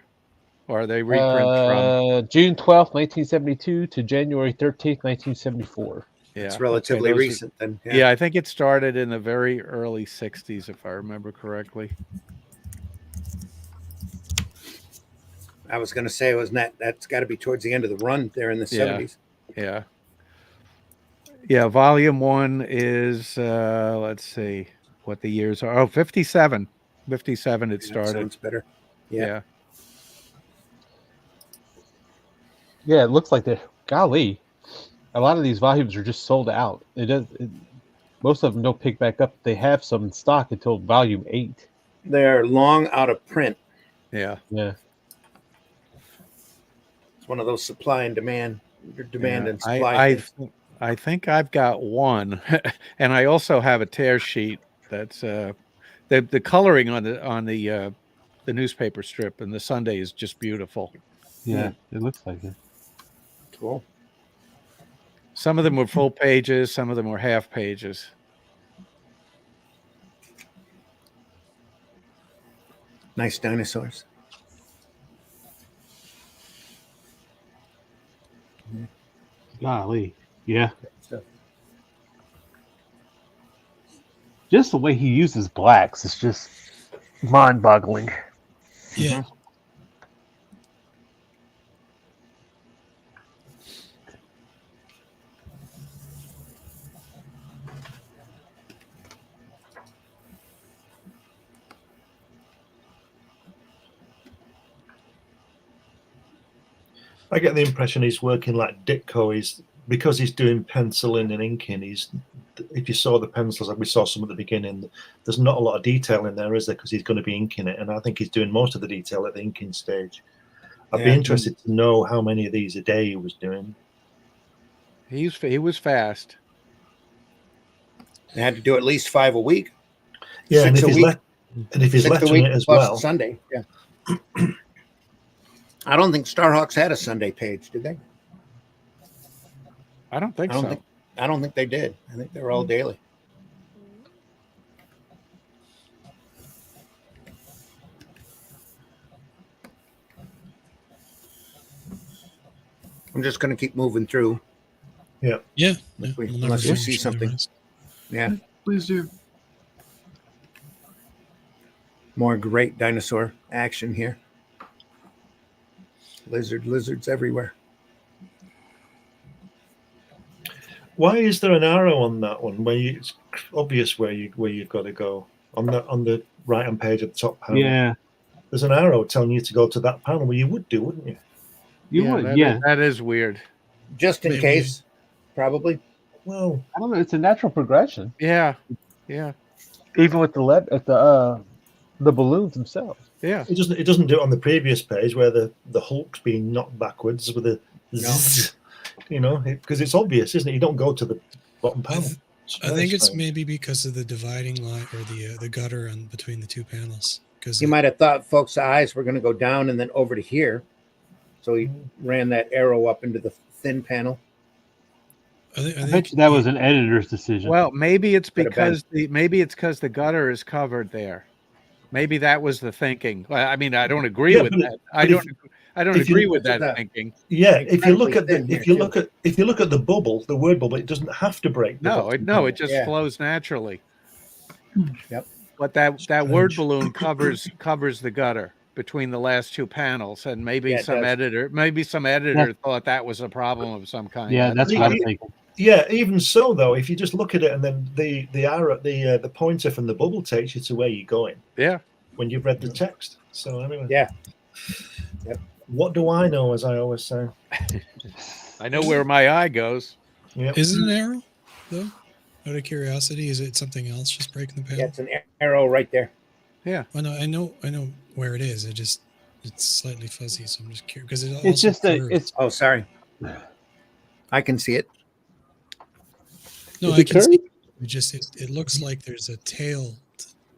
are they reprints from? June 12th, 1972 to January 13th, 1974. Yeah, It's relatively those are- recent then. Yeah, I think it started in the very early 60s, if I remember correctly. I was going to say, that's got to be towards the end of the run there in the Yeah. 70s. Yeah. Yeah, volume 1 is, let's see what the years are. Oh, 57. 57 it That started. sounds better. Yeah. Yeah, it looks like golly, a lot of these volumes are just sold out. Most of them don't pick back up. They have some in stock until volume 8. They're long out of print. Yeah. Yeah. It's one of those supply and demand Yeah. and supply things. I think I've got one, and I also have a tear sheet. That's the coloring on the newspaper strip and the Sunday is just beautiful. Yeah, it looks like it. Cool. Some of them were full pages, some of them were half pages. Nice dinosaurs. Golly. Yeah. Just the way he uses blacks is just mind-boggling. Yeah. I get the impression he's working like Ditko. Because he's doing penciling and inking. If you saw the pencils, like we saw some at the beginning, there's not a lot of detail in there, is there? Because he's going to be inking it, and I think he's doing most of the detail at the inking stage. I'd be interested to know how many of these a day he was doing. He was fast. They had to do at least 5 a week. Yeah, and 6 if a he's week. and if he's 6 a lettering week it as plus well. Sunday. Yeah. I don't think STARHAWKS had a Sunday page, did they? I don't think so. I don't think they did. I think they were all daily. I'm just going to keep moving through. Yeah. Yeah. Unless we see something. Yeah. Please do. More great dinosaur action here. Lizards everywhere. Why is there an arrow on that one? It's obvious where you've got to go on the right hand page at the top panel. Yeah. There's an arrow telling you to go to that panel. Well, you would do, wouldn't you? You would, that is weird. Just in case, probably. Well, I don't know. It's a natural progression. Yeah. Yeah. Even with the balloons themselves. Yeah. It doesn't do it on the previous page where the Hulk's being knocked backwards with a zzz, because it's obvious, isn't it? You don't go to the bottom panel. I think it's maybe because of the dividing line or the gutter between the two panels. Because He might have thought folks' eyes were going to go down and then over to here. So he ran that arrow up into the thin panel. I bet think you that was an editor's decision. Well, maybe it's Could have because the gutter is covered there. Maybe that was the thinking. Well, I mean, I don't agree with that. I don't agree with that thinking. Yeah, if you look at Incredibly the bubble, the word bubble, it doesn't have to break. the bottom panel. It just flows naturally. Yep. But that word balloon covers the gutter between the last two panels, and maybe Yeah, it some does. editor thought that was a problem of some kind. Yeah, that's what I'm thinking. Yeah, even so, though, if you just look at it and then the arrow, the pointer from the bubble takes you to where you're going. Yeah. When you've read the text. So anyway. Yeah. Yep. What do I know, as I always say? I know where my eye goes. Yep. Is it an arrow, though? Out of curiosity, is it something else just breaking the panel? Yeah, it's an arrow right there. Yeah. I know where it is. It's slightly fuzzy, so I'm just curious because it It's just curves. Oh, sorry. I can see it. No, Is I it can see curved? it looks like there's a tail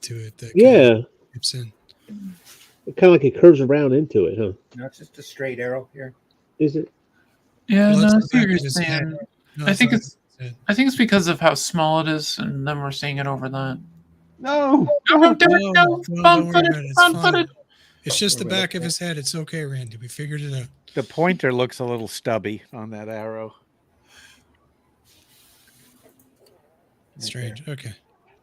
to it that Yeah, dips in. kind of like it curves around into it, huh? No, it's just a straight arrow here. Is it? Yeah, Well, no, it's I the see what back you're of his head. saying. No, I think not it's his head. I think it's because of how small it is, and then we're seeing it over that. No. No, don't do it. No, don't worry bomb-footed, about it. It's fine. bomb-footed. It's just the back of his head. It's okay, Randy. We figured it out. The pointer looks a little stubby on that arrow. Strange. Okay.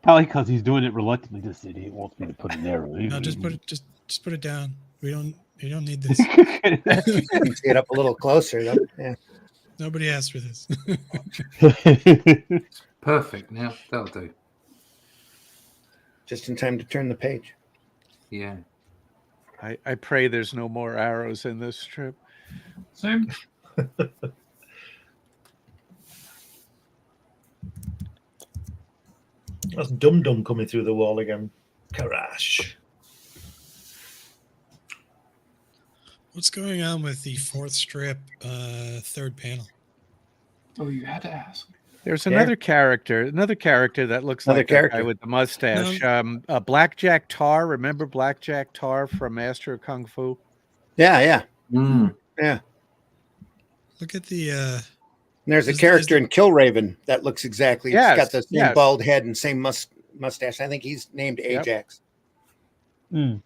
Probably because he's doing it reluctantly. This idiot wants me to put an arrow. No, just put it down. You don't need this. You can see it up a little closer, though. Yeah. Nobody asked for this. Perfect. Now that'll do. Just in time to turn the page. Yeah. I pray there's no more arrows in this strip. Same. That's Dum Dum coming through the wall again. Crash. What's going on with the fourth strip, third panel? Oh, you had to ask. There's Yeah. another character that looks Another like that guy character. with the mustache. Blackjack Tar. Remember Blackjack Tar from Master of Kung Fu? Yeah, yeah. Mm. Yeah. Look at the. And there's a Is- character is- in Killraven that looks exactly. Yes, It's got the same yes. bald head and same mustache. I think he's named Yep. Ajax. Mm.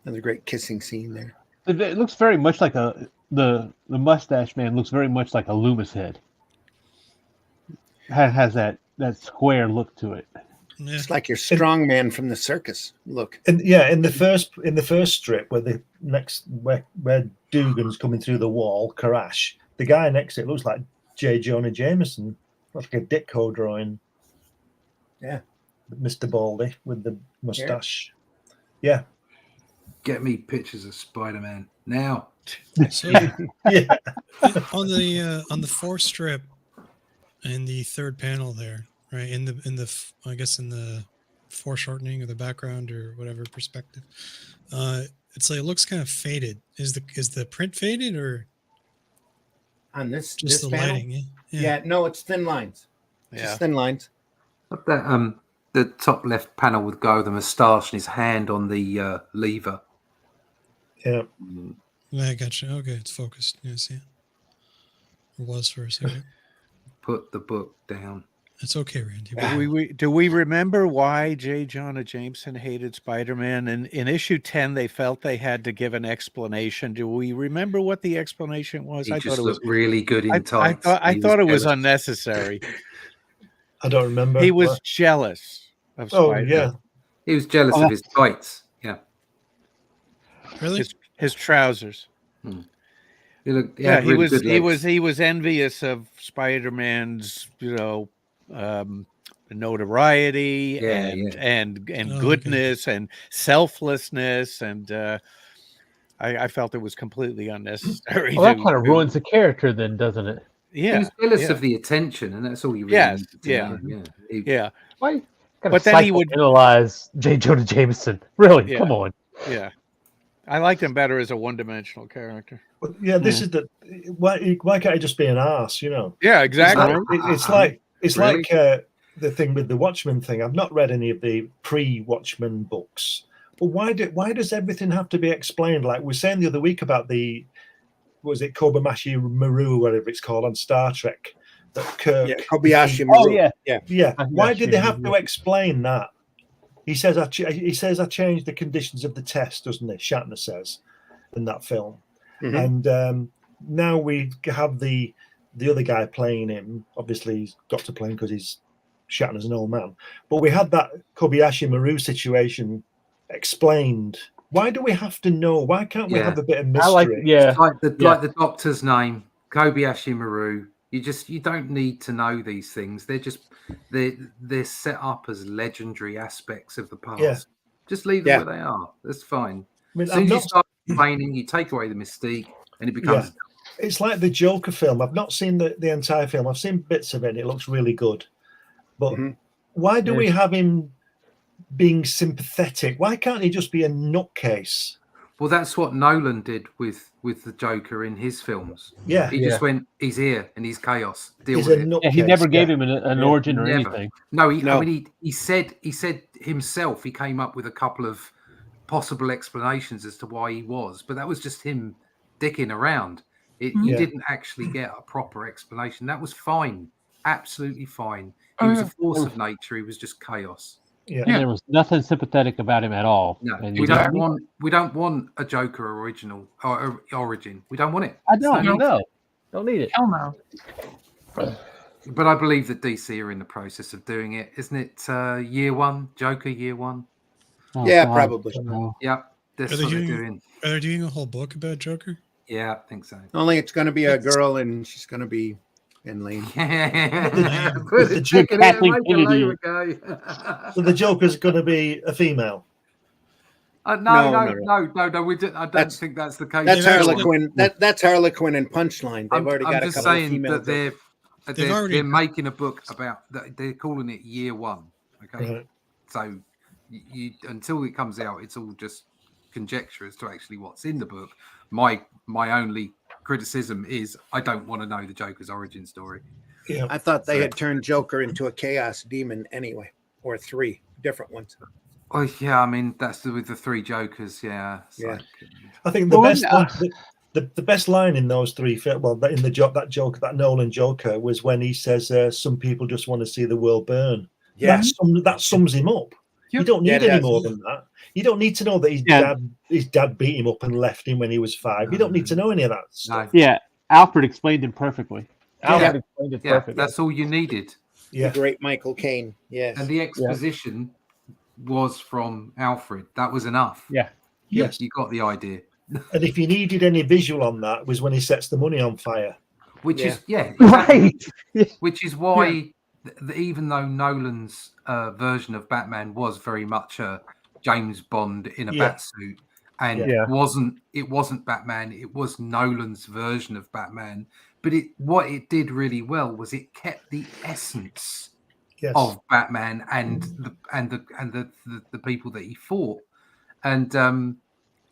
Another great kissing scene there. It looks very much like the mustache man looks very much like a Loomis head. Has that square look to it. Yeah. It's like your strong man from the circus. Look. And yeah, in the first strip where Dugan's coming through the wall, Crash, the guy next to it looks like J. Jonah Jameson. Looks like a Ditko drawing. Yeah. Mr. Baldy with the mustache. Yeah. Get me pictures of Spider-Man now. So Yeah. on the fourth strip and the third panel there, right in the I guess in the foreshortening of the background or whatever perspective, it's like it looks kind of faded. Is the print faded or On this just this the panel? lighting? Yeah, no, it's thin lines. Yeah. Just thin lines. But that the top left panel would go the moustache and his hand on the lever. Yeah. Yeah, I gotcha. Okay, it's focused. Yeah, I see it. Or was for a second. Put the book down. It's okay, Randy. Do we remember why J. Jonah Jameson hated Spider-Man? And in issue 10, they felt they had to give an explanation. Do we remember what the explanation was? He I just thought it was looked really good in I tights. I He thought it was jealous. unnecessary. I don't remember. He was jealous of Oh, Spider-Man. yeah. He was jealous of his tights. Yeah. Really? His trousers. He looked. He Yeah, had he really was good legs. he was envious of Spider-Man's, notoriety Yeah, and Oh, okay. goodness and selflessness, and I felt it was completely unnecessary. Well, that to- kind of to- ruins the character, then, doesn't it? He Yeah, was jealous yeah. of the attention, and that's all he really Yes, needed to yeah. do. Yeah. He- yeah, Why? But then he would- analyze J. Jonah Jameson. Really? Yeah. Come on. yeah. I liked him better as a one-dimensional character. But yeah, this is the why can't he just be an arse, you know? Yeah, exactly. It's like Really? the thing with the Watchmen thing. I've not read any of the pre-Watchmen books, but why does everything have to be explained? Like we were saying the other week about Kobayashi Maru, whatever it's called on Star Trek. That Kirk. Yeah, Kobayashi Oh, Maru. yeah. Yeah. Why Kobayashi did they have to Maru. explain that? He says I changed the conditions of the test, doesn't he? Shatner says in that film. Mhm. And now we have the other guy playing him. Obviously, he's got to play him because he's Shatner's an old man. But we had that Kobayashi Maru situation explained. Why do we have to know? Why can't we Yeah. have a bit of I like, mystery? yeah. Like the doctor's name. Kobayashi Maru. You don't need to know these things. They're set up as legendary aspects of the past. Yeah. Just leave them where they are. That's fine. I mean, As soon as you start explaining, you take away the mystique, and it becomes. It's like the Joker film. I've not seen the entire film. I've seen bits of it. It looks really good. But why do we have him being sympathetic? Why can't he just be a nutcase? Well, that's what Nolan did with the Joker in his films. Yeah. He just went, he's here and he's chaos. Deal He's with a it. nutcase. He never gave him an origin or Never. anything. No, I mean, he said himself, he came up with a couple of possible explanations as to why he was, but that was just him dicking around. You didn't actually get a proper explanation. That was fine. Absolutely fine. He was a force of nature. He was just chaos. Yeah. And there was nothing sympathetic about him at all. No, and we don't want a Joker original or origin. We don't want it. I don't know. Don't need it. Hell no. But I believe that DC are in the process of doing it, isn't it? Year one, Joker, year one. Oh, Yeah, God. probably. Yeah, that's what they're doing. Are they doing a whole book about Joker? Yeah, I think so. Only it's going to be a girl, and she's going to be in lane. Put a chicken in it, make a name go. So the Joker's going to be a female. No. We did. I don't think that's the case. That's Harlequin. That's Harlequin and Punchline. They've already got a couple of females. They're making a book about. They're calling it Year One. Okay, Right. so you until it comes out, it's all just conjecture as to actually what's in the book. My only criticism is I don't want to know the Joker's origin story. Yeah. I thought they had turned Joker into a chaos demon anyway, or 3 different ones. Oh yeah, I mean that's with the 3 Jokers. Yeah, I think the best line in those 3 films, well, in that Nolan Joker, was when he says, "Some people just want to see the world burn." Yeah, that sums him up. You don't need any more than that. You don't need to know that his dad beat him up and left him when he was 5. You don't need to know any of that stuff. Yeah, Alfred explained him perfectly. Alfred explained it perfectly. That's all you needed. The great Michael Caine. Yes, and the exposition was from Alfred. That was enough. Yeah. Yes, you got the idea. And if you needed any visual on that, was when he sets the money on fire. Which is right. Which is why even though Nolan's version of Batman was very much a James Bond in a bat suit, and it wasn't Batman, it was Nolan's version of Batman. But what it did really well was it kept the essence of Batman and the people that he fought. And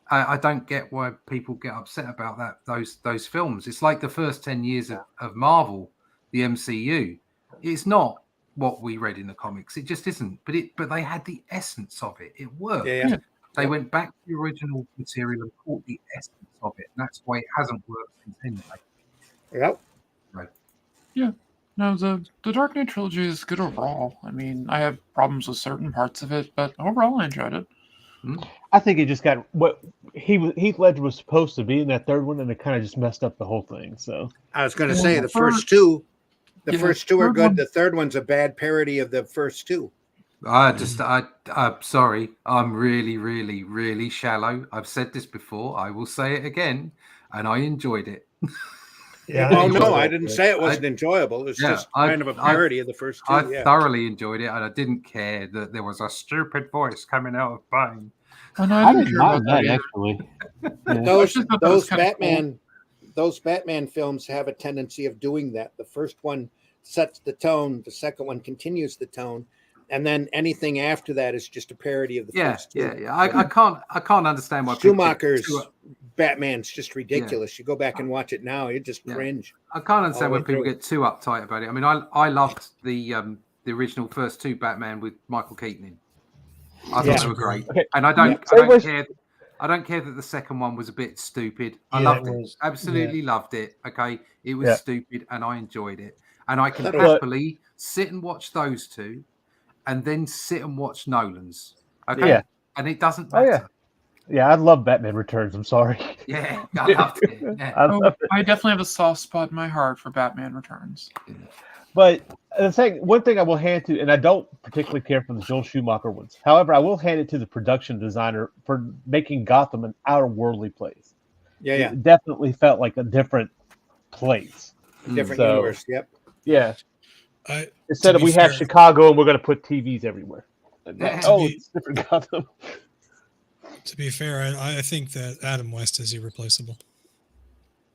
I don't get why people get upset about those films. It's like the first 10 years of Marvel, the MCU. It's not what we read in the comics. It just isn't. But they had the essence of it. It worked. Yeah. They went back to the original material and caught the essence of it. And that's why it hasn't worked since anyway. Yep. Right. Yeah. No, the Dark Knight trilogy is good overall. I mean, I have problems with certain parts of it, but overall I enjoyed it. I think it just got what Heath Ledger was supposed to be in that third one, and it kind of just messed up the whole thing. So I was going to say the first two are good. The third one's a bad parody of the first 2. I'm sorry. I'm really, really, really shallow. I've said this before. I will say it again, and I enjoyed it. I didn't say it wasn't enjoyable. It was just kind of a parody of the first 2. I thoroughly enjoyed it, and I didn't care that there was a stupid voice coming out of Bane. I didn't mind that actually. Those Batman films have a tendency of doing that. The first one sets the tone, the second one continues the tone, and then anything after that is just a parody of the first 2. I can't understand why Schumacher's Batman's just ridiculous. You go back and watch it now, you just cringe. I can't understand when people get too uptight about it. I mean, I loved the original first 2 Batman with Michael Keaton in. I thought they were great, and I don't care. I don't care that the second one was a bit stupid. I loved it. Absolutely loved it. Okay, it was stupid, and I enjoyed it. And I can happily sit and watch those 2, and then sit and watch Nolan's. Okay, and it doesn't matter. Yeah, I love Batman Returns. I'm sorry. Yeah, I loved it. Yeah. I definitely have a soft spot in my heart for Batman Returns. But one thing I will hand to, and I don't particularly care for the Joel Schumacher ones. However, I will hand it to the production designer for making Gotham an outer-worldly place. Yeah. It definitely felt like a different place. Different So, universe. Yep. Yeah. Instead to of be we have fair- Chicago and we're going to put TVs everywhere. To be- It's different Gotham. To be fair, I think that Adam West is irreplaceable.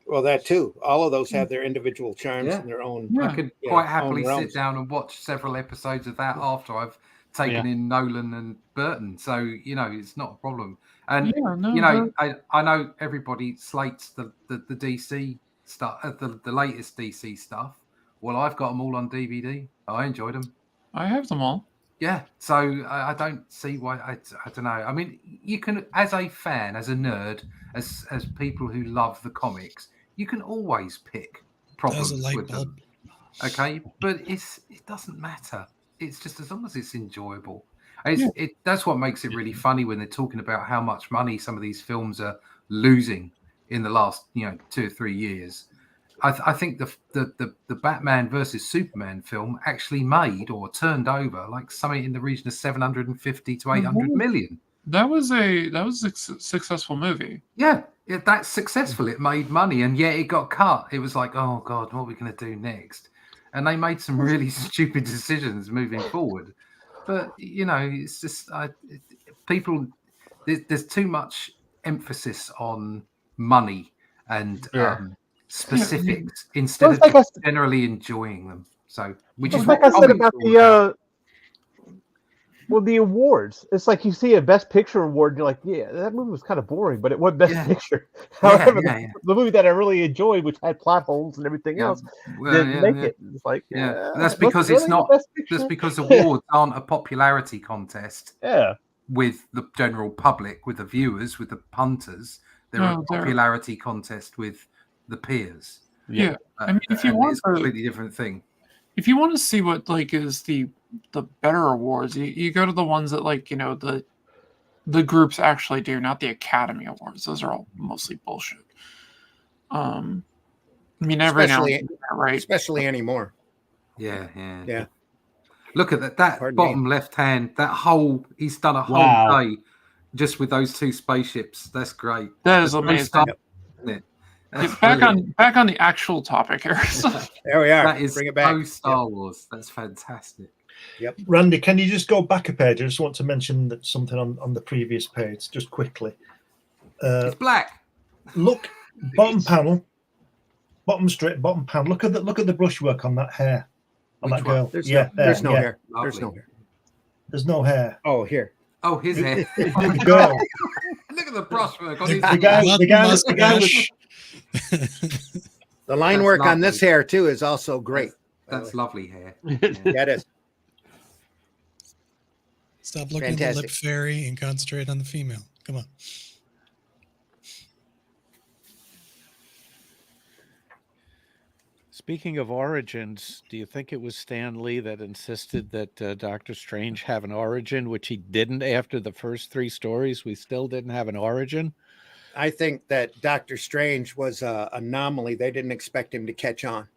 Well, that too. All of those have their individual charms Yeah. and their own. I could you quite know, happily own sit realms. down and watch several episodes of that after I've taken in Nolan and Burton. So, you know, it's not a problem. And, you know, I know everybody slates the DC stuff, the latest DC stuff. Well, I've got them all on DVD. I enjoyed them. I have them all. Yeah. So I don't see why. I don't know. I mean, you can, as a fan, as a nerd, as people who love the comics, you can always pick problems with them. Okay, but it doesn't matter. It's just as long as it's enjoyable. That's what makes it really funny when they're talking about how much money some of these films are losing in the last 2 or 3 years. I think the Batman versus Superman film actually made or turned over like something in the region of 750 to 800 million. That was a successful movie. Yeah, that's successful. It made money, and yet it got cut. It was like, oh God, what are we going to do next? And they made some really stupid decisions moving forward. But it's just people. There's too much emphasis on money and specifics instead of like generally enjoying them. So, which is like I said about the awards. It's like you see a Best Picture award, and you're like, yeah, that movie was kind of boring, but it was Best Picture. However, the movie that I really enjoyed, which had plot holes and everything else, didn't make it. It's like, that's because it's not. That's because awards aren't a popularity contest. Yeah. With the general public, with the viewers, with the punters, they're a popularity contest with the peers. Yeah, I mean, if you want it's a completely different thing. If you want to see what is the better awards, you go to the ones that the groups actually do, not the Academy Awards. Those are all mostly bullshit. I mean, every now and then, right? Especially anymore. Yeah. Look at that bottom left hand. He's done a whole day just with those two spaceships. That's great. That is amazing. Back on the actual topic here. There we are. That is Bring it back. Star Wars. That's fantastic. Yep. Randy, can you just go back a page? I just want to mention something on the previous page, just quickly. It's black. Look, bottom panel, bottom strip, bottom panel. Look at the brushwork on that hair. On that girl. There's no hair. There's no hair. There's no hair. Oh, here. Oh, his hair. The girl. Look at the brushwork on his The guy was. The line work on this hair too is also great. That's lovely hair. Yeah, it is. Stop looking at the lip fairy and concentrate on the female. Come on. Speaking of origins, do you think it was Stan Lee that insisted that Doctor Strange have an origin, which he didn't after the first 3 stories? We still didn't have an origin. I think that Doctor Strange was an anomaly. They didn't expect him to catch on.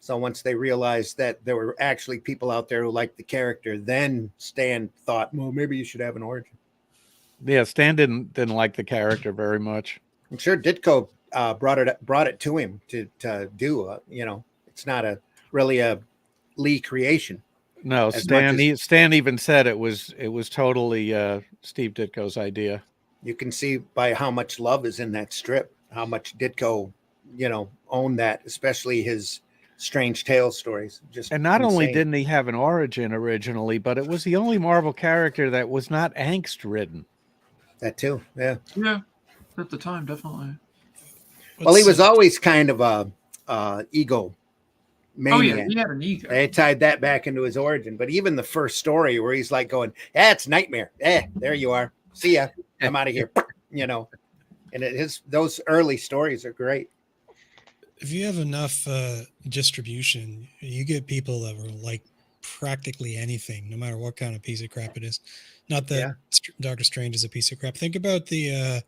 So once they realized that there were actually people out there who liked the character, then Stan thought, well, maybe you should have an origin. Yeah, Stan didn't like the character very much. I'm sure Ditko brought it to him to do. It's not really a Lee creation. No, Stan even said it was totally Steve Ditko's idea. You can see by how much love is in that strip, how much Ditko, owned that, especially his Strange Tales stories. And not only didn't he have an origin originally, but it was the only Marvel character that was not angst-ridden. That too, yeah. Yeah, at the time, definitely. Well, he was always kind of a ego maniac. Oh yeah, he had an ego. They tied that back into his origin. But even the first story where he's like going, it's Nightmare. There you are. See ya. I'm out of here. And those early stories are great. If you have enough distribution, you get people that will like practically anything, no matter what kind of piece of crap it is. Not that Doctor Strange is a piece of crap. Think about the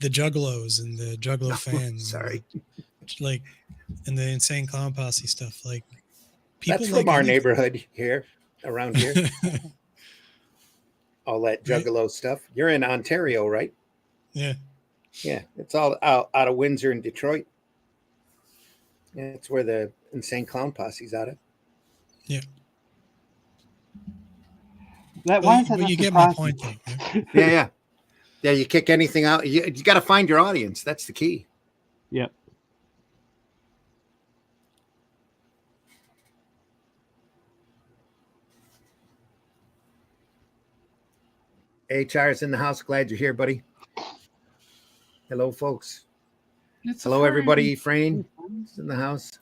Juggalos and the Juggalo fans. Sorry. And the Insane Clown Posse stuff. Like people that's from our neighborhood here, around here. All that Juggalo stuff. You're in Ontario, right? Yeah. Yeah, it's all out of Windsor and Detroit. That's where the Insane Clown Posse's out of. Yeah. Why is that But not you get my surprising? point, though. Yeah. You kick anything out. You got to find your audience. That's the key. Yep. HR is in the house. Glad you're here, buddy. Hello, folks. It's Hello, everybody. Frayne is in the house.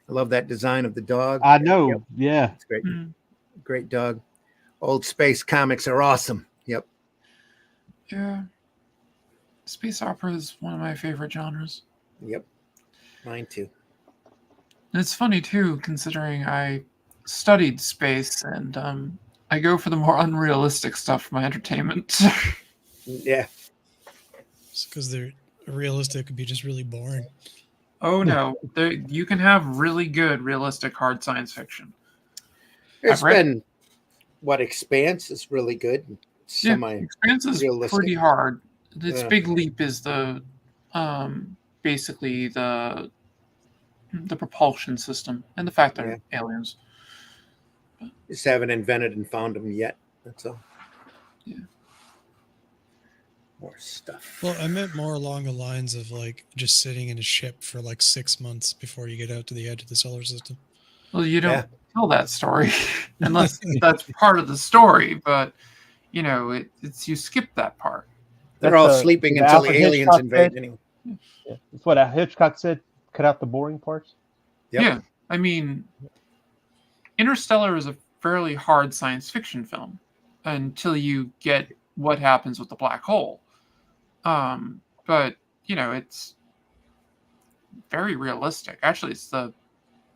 I love that design of the dog. I know. Yep. Yeah. It's great. Great dog. Old space comics are awesome. Yep. Yeah. Space opera is one of my favorite genres. Yep. Mine too. And it's funny too, considering I studied space and I go for the more unrealistic stuff for my entertainment. Yeah. It's because they're realistic, could be just really boring. Oh no, you can have really good, realistic, hard science fiction. There's been Expanse is really good. Expanse is pretty hard. Its big leap is the basically the propulsion system and the fact that they're aliens. Just haven't invented and found them yet. That's all. Yeah. More stuff. Well, I meant more along the lines of like just sitting in a ship for like 6 months before you get out to the edge of the solar system. Well, you don't tell that story unless that's part of the story, but you know, it's you skip that part. They're all sleeping until the aliens invade anyway. Yeah. That's what Hitchcock said. Cut out the boring parts. Yep. Yeah. I mean, Interstellar is a fairly hard science fiction film until you get what happens with the black hole. But you know, it's very realistic. Actually, it's the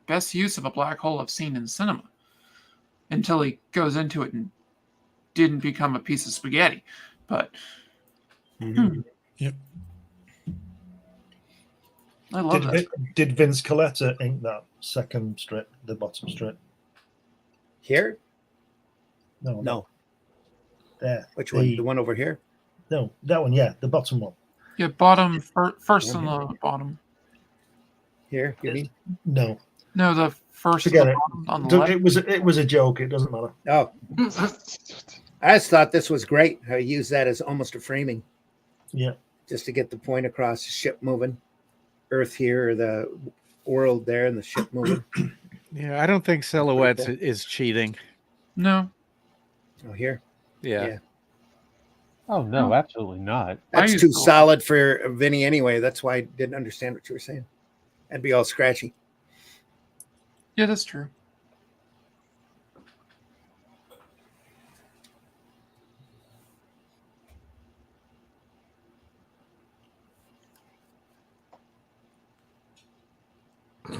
best use of a black hole I've seen in cinema until he goes into it and didn't become a piece of spaghetti. But Yep. I love that. Did Vince Coletta ink that second strip, the bottom strip? Here? No. There. Which one? The one over here? No, that one. Yeah, the bottom one. Yeah, bottom first on the bottom. Here, you mean? No. No, the first Forget it. On the left. It was a joke. It doesn't matter. Oh. I just thought this was great. How you use that as almost a framing. Yeah. Just to get the point across, the ship moving. Earth here, or the world there, and the ship moving. Yeah, I don't think silhouettes is cheating. No. Oh, here? Yeah. Oh, no, absolutely not. That's too solid for Vinny anyway. That's why I didn't understand what you were saying. That'd be all scratchy. Yeah, that's true.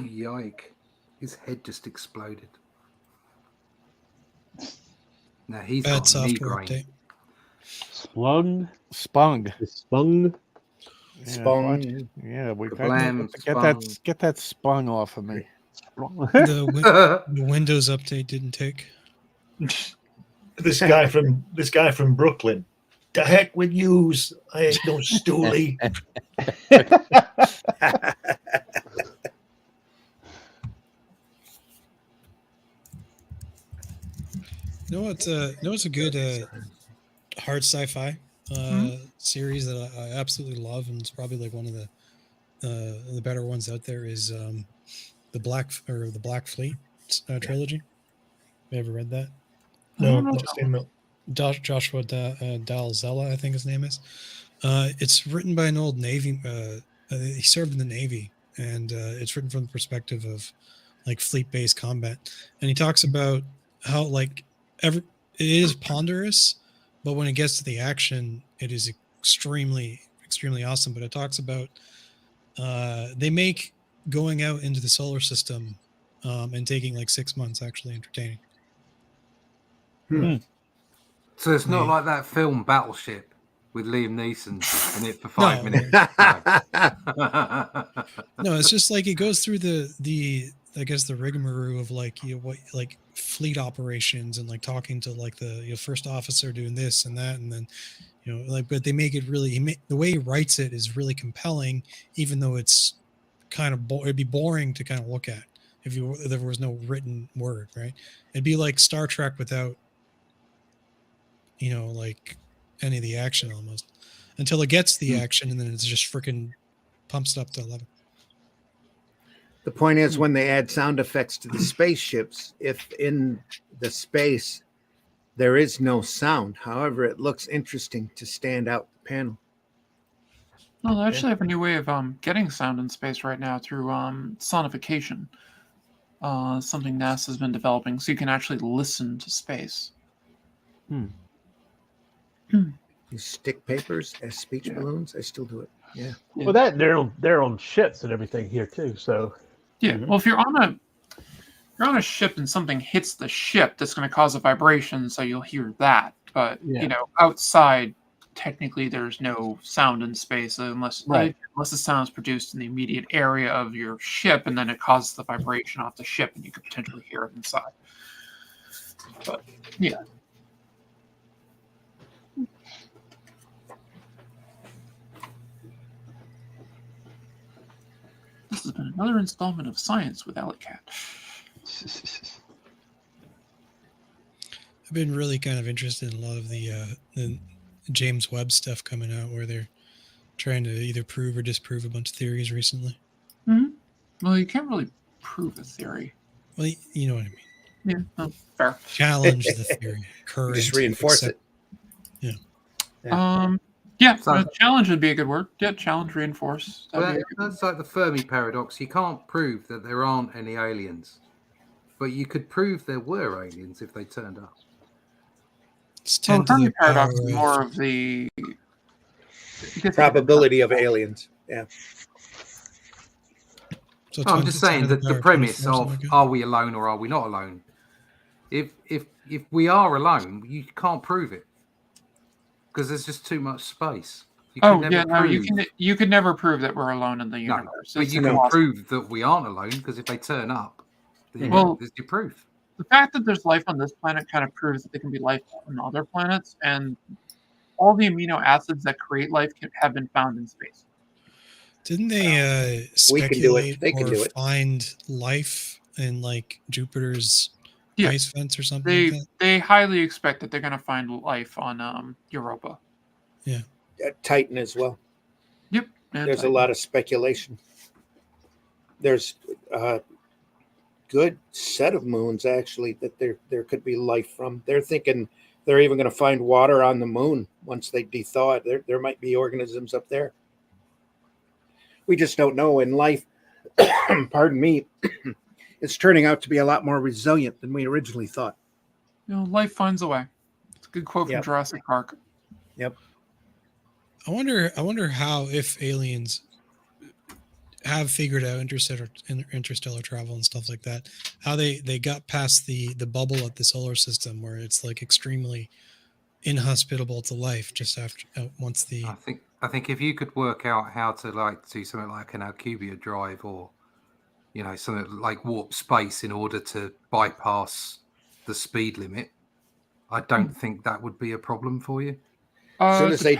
Yike. His head just exploded. Now he's Bad got software migraine. update. Spung. Yeah, we Kablam, get that spung off of me. The Windows update didn't take. This guy from Brooklyn. The heck with yous. I ain't no stoolie. No, it's a good hard sci-fi series that I absolutely love, and it's probably like one of the better ones out there. Is the Black Fleet trilogy? Have you ever read that? No, not seen that. Joshua Dalzella, I think his name is. It's written by an old Navy. He served in the Navy, and it's written from the perspective of like fleet-based combat. And he talks about how like it is ponderous, but when it gets to the action, it is extremely, extremely awesome. But it talks about they make going out into the solar system and taking like 6 months actually entertaining. So it's not like that film Battleship with Liam Neeson in it for 5 No. minutes. No, it's just like it goes through the I guess the rigmarole of like like fleet operations and like talking to like the first officer doing this and that, and then like, but they make it really the way he writes it is really compelling, even though it's kind of it'd be boring to kind of look at if there was no written word, right? It'd be like Star Trek without, like any of the action almost, until it gets the action, and then it's just freaking pumps it up to 11. The point is, when they add sound effects to the spaceships, if in the space there is no sound, however, it looks interesting to stand out the panel. Well, they actually have a new way of getting sound in space right now through sonification. Something NASA's been developing, so you can actually listen to space. Use stick papers as speech balloons. I still do it. Yeah. Well, they're on ships and everything here too. So yeah. Well, if you're on a ship and something hits the ship, that's going to cause a vibration, so you'll hear that. But outside, technically, there's no sound in space unless the sound is produced in the immediate area of your ship, and then it causes the vibration off the ship, and you could potentially hear it inside. But yeah. This has been another installment of Science with Alley Cat. I've been really kind of interested in a lot of the James Webb stuff coming out, where they're trying to either prove or disprove a bunch of theories recently. Mm-hmm. Well, you can't really prove a theory. Well, you know what I mean. Yeah, fair. Challenge the theory. Current. Just reinforce it. Yeah. Yeah, challenge would be a good word. Yeah, challenge, reinforce. That's like the Fermi paradox. You can't prove that there aren't any aliens, but you could prove there were aliens if they turned up. The Fermi paradox is more of the probability of aliens. Yeah. So I'm just saying that the premise of are we alone or are we not alone? If we are alone, you can't prove it. Because there's just too much space. You could never prove that we're alone in the universe. But you can prove that we aren't alone, because if they turn up, then there's your proof. The fact that there's life on this planet kind of proves that there can be life on other planets, and all the amino acids that create life have been found in space. Didn't they speculate or find life in like Jupiter's ice vents or something? Like that? They highly expect that they're going to find life on Europa. Yeah. Titan as well. Yep. There's Titan. A lot of speculation. There's a good set of moons actually that there could be life from. They're thinking they're even going to find water on the moon once they de-thaw it. There might be organisms up there. We just don't know. And life, pardon me, it's turning out to be a lot more resilient than we originally thought. Life finds a way. It's a good quote from Jurassic Park. Yep. I wonder how, if aliens have figured out interstellar travel and stuff like that, how they got past the bubble at the solar system where it's like extremely inhospitable to life just after once the. I think if you could work out how to like do something like an Alcubierre drive or something like warp space in order to bypass the speed limit, I don't think that would be a problem for you. As soon as they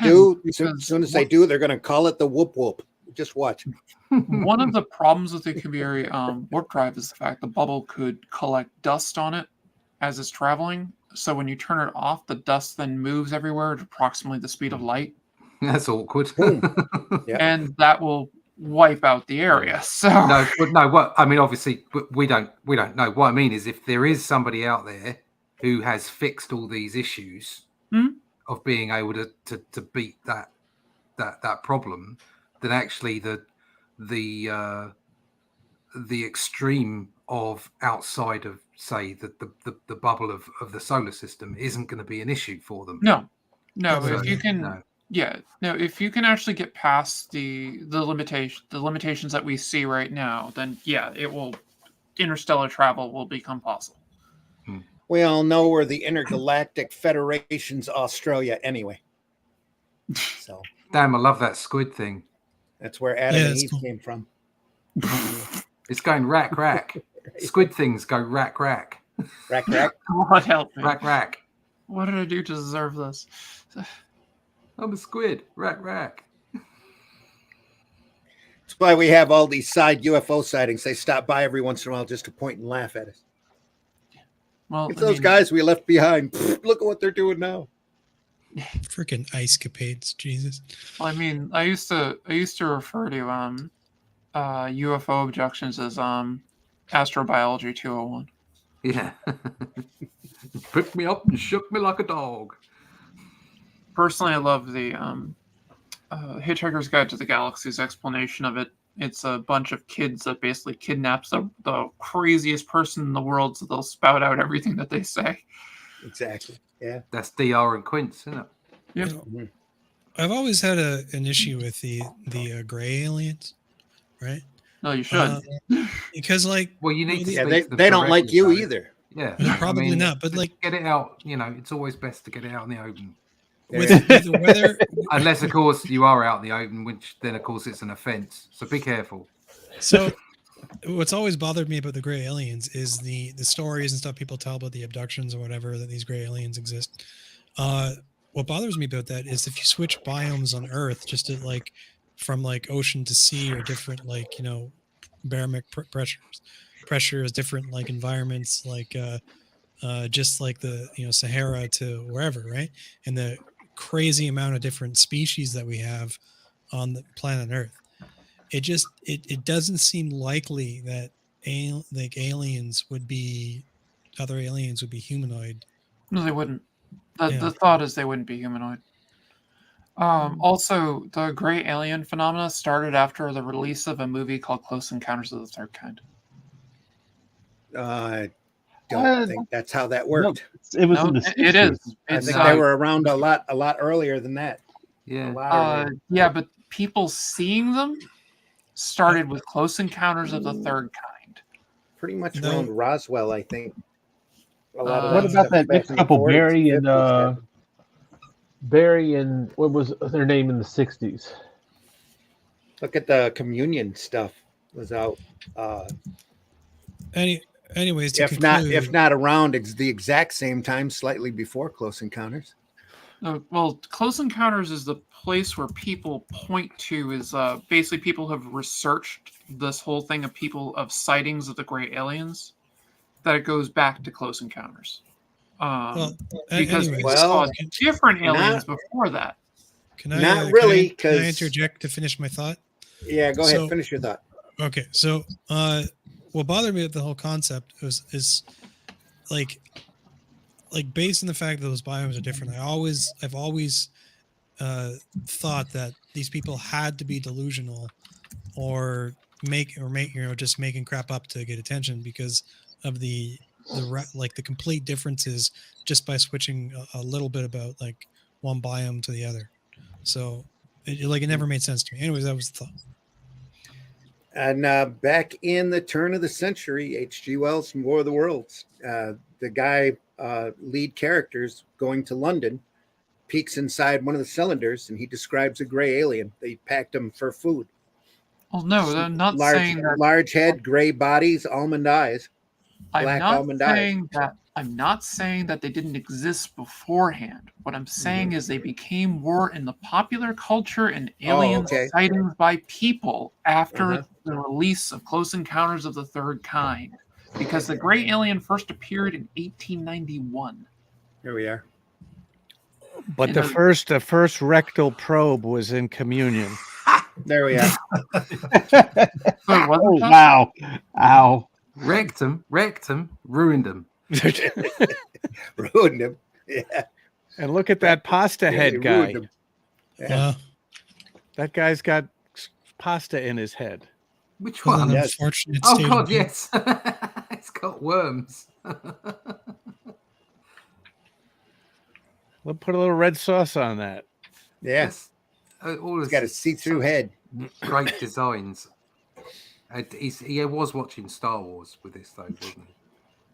do, they're going to call it the whoop whoop. Just watch. One of the problems with the Alcubierre warp drive is the fact the bubble could collect dust on it as it's traveling. So when you turn it off, the dust then moves everywhere at approximately the speed of light. That's awkward. And that will wipe out the area. So what I mean, obviously we don't know. What I mean is, if there is somebody out there who has fixed all these issues of being able to beat that problem, then actually the extreme of outside of, say, the bubble of the solar system isn't going to be an issue for them. No, if you can. Yeah, no. If you can actually get past the limitations that we see right now, then interstellar travel will become possible. We all know we're the Intergalactic Federation's Australia anyway. So damn, I love that squid thing. That's where Adam and Eve came from. It's going rack rack. Squid things go rack rack. Rack rack. God help me. Rack rack. What did I do to deserve this? I'm a squid. Rack rack. That's why we have all these side UFO sightings. They stop by every once in a while just to point and laugh at us. Well, It's those guys we left behind. Look at what they're doing now. Freaking ice capades, Jesus. Well, I mean, I used to refer to UFO abductions as astrobiology 201. Yeah. Picked me up and shook me like a dog. Personally, I love the Hitchhiker's Guide to the Galaxy's explanation of it. It's a bunch of kids that basically kidnaps the craziest person in the world, so they'll spout out everything that they say. Exactly. Yeah. That's DR and Quince, isn't it? Yep. I've always had an issue with the gray aliens, right? No, you should. Because well, you need to. Yeah, they don't like you either. Yeah, probably not. But like, get it out. You know, it's always best to get it out in the open. With the weather, unless of course you are out in the open, which then of course it's an offense. So be careful. So, what's always bothered me about the gray aliens is the stories and stuff people tell about the abductions or whatever, that these gray aliens exist. What bothers me about that is if you switch biomes on Earth, just to like from like ocean to sea or different like barometric pressures, different like environments, like just like the Sahara to wherever, right? And the crazy amount of different species that we have on the planet Earth, it doesn't seem likely that other aliens would be humanoid. No, they wouldn't. The thought is they wouldn't be humanoid. Also, the gray alien phenomena started after the release of a movie called Close Encounters of the Third Kind. I don't think that's how that worked. No, it was in the 60s. It is. I think they were around a lot earlier than that. Yeah. Yeah, but people seeing them started with Close Encounters of the Third Kind. Pretty much around Roswell, I think. A lot of what about that next couple, Barry and what was their name in the 60s? Look at the communion stuff was out. Anyways, if not around, it's the exact same time, slightly before Close Encounters. Well, Close Encounters is the place where people point to is basically people have researched this whole thing of sightings of the gray aliens, that it goes back to Close Encounters. Because we saw different aliens before that. Can I interject to finish my thought? Yeah, go ahead, finish your thought. Okay, so what bothered me with the whole concept is like based on the fact that those biomes are different. I've always thought that these people had to be delusional or just making crap up to get attention because of the complete differences just by switching a little bit about like one biome to the other. So it never made sense to me. Anyways, that was the thought. And back in the turn of the century, H.G. Wells' War of the Worlds, the guy, lead characters going to London, peeks inside one of the cylinders and he describes a gray alien. They packed him for food. Well, no, I'm not saying that. Large head, gray bodies, almond eyes. I'm not saying that they didn't exist beforehand. What I'm saying is they became more in the popular culture and alien sightings by people after the release of Close Encounters of the Third Kind. Because the gray alien first appeared in 1891. Here we are. But the first rectal probe was in communion. There we are. Oh, wow. Ow. Rectum, ruined them. Ruined him. Yeah. And look at that pasta head guy. Yeah. That guy's got pasta in his head. Which one? Yes. Oh God, yes. It's got worms. We'll put a little red sauce on that. Yes. He's got a see-through head. Great designs. He was watching Star Wars with this, though, wasn't he?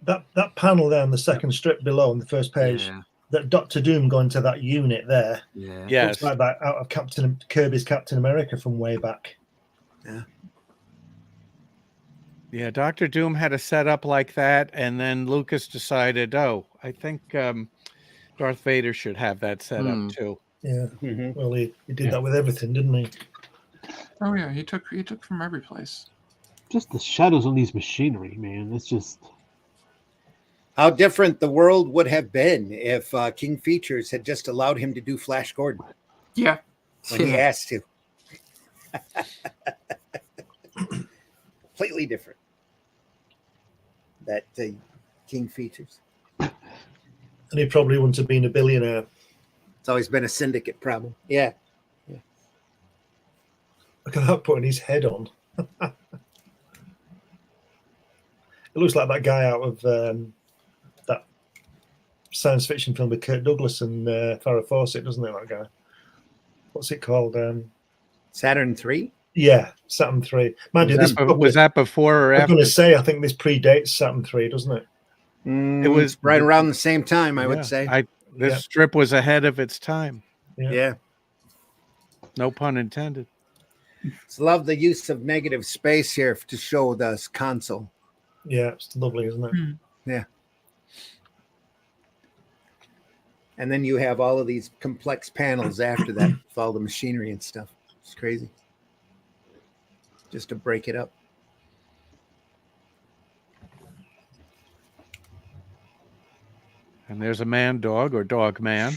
That panel there on the second strip below on the first page, that Dr. Doom going to that unit there. Yeah. Looks like that out of Kirby's Captain America from way back. Yeah. Yeah, Dr. Doom had a setup like that, and then Lucas decided, I think Darth Vader should have that setup too. Yeah. Well, he did that with everything, didn't he? Oh yeah, he took from every place. Just the shadows on these machinery, man. It's just how different the world would have been if King Features had just allowed him to do Flash Gordon. Yeah, when he asked to. Completely different. That King Features. And he probably wouldn't have been a billionaire. It's always been a syndicate problem. Yeah. Look at that, putting his head on. It looks like that guy out of that science fiction film with Kirk Douglas and Farrah Fawcett, doesn't it, that guy? What's it called? Saturn 3? Yeah, Saturn 3. Mind you, was that before or after? I'm going to say, I think this predates Saturn 3, doesn't it? It was right around the same time, I would say. This strip was ahead of its time. Yeah. No pun intended. Just love the use of negative space here to show the console. Yeah, it's lovely, isn't it? Yeah. And then you have all of these complex panels after that with all the machinery and stuff. It's crazy. Just to break it up. And there's a man dog or dog man.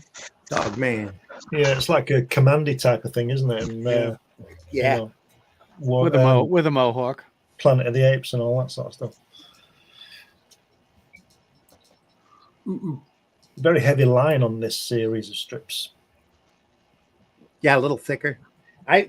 Dog man. Yeah, it's like a commandy type of thing, isn't it? And, yeah. You know, with a mohawk. Planet of the Apes and all that sort of stuff. Very heavy line on this series of strips. Yeah, a little thicker.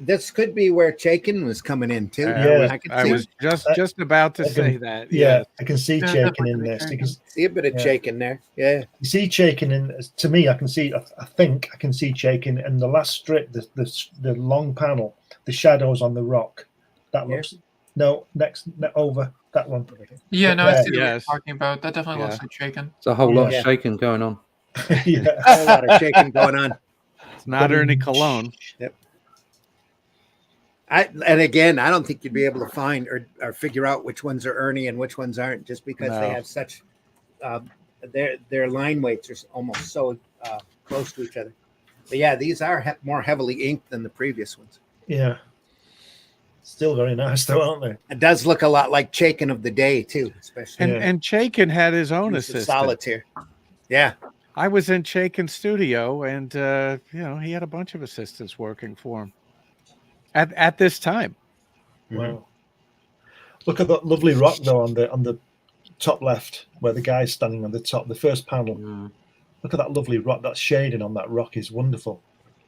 This could be where Chaikin was coming in too. I was just about to say that. Yeah, I can see Chaikin in this. You can see a bit of Chaikin there. Yeah, you see Chaikin in. To me, I can see. I think I can see Chaikin in the last strip, the long panel, the shadows on the rock. That looks over that one. Yeah, no, I see what you're talking about. That definitely looks like Chaikin. It's a whole lot of shaking going on. Yeah, a whole lot of shaking going on. It's not Ernie Cologne. Yep. And again, I don't think you'd be able to find or figure out which ones are Ernie and which ones aren't, just because they have such their line weights are almost so close to each other. But yeah, these are more heavily inked than the previous ones. Yeah, still very nice though, aren't they? It does look a lot like Chaikin of the day too, especially. And Chaikin had his own assistant. Solitaire. Yeah. I was in Chaikin's studio, and he had a bunch of assistants working for him at this time. Wow! Look at that lovely rock though on the top left, where the guy's standing on the top, the first panel. Look at that lovely rock. That shading on that rock is wonderful.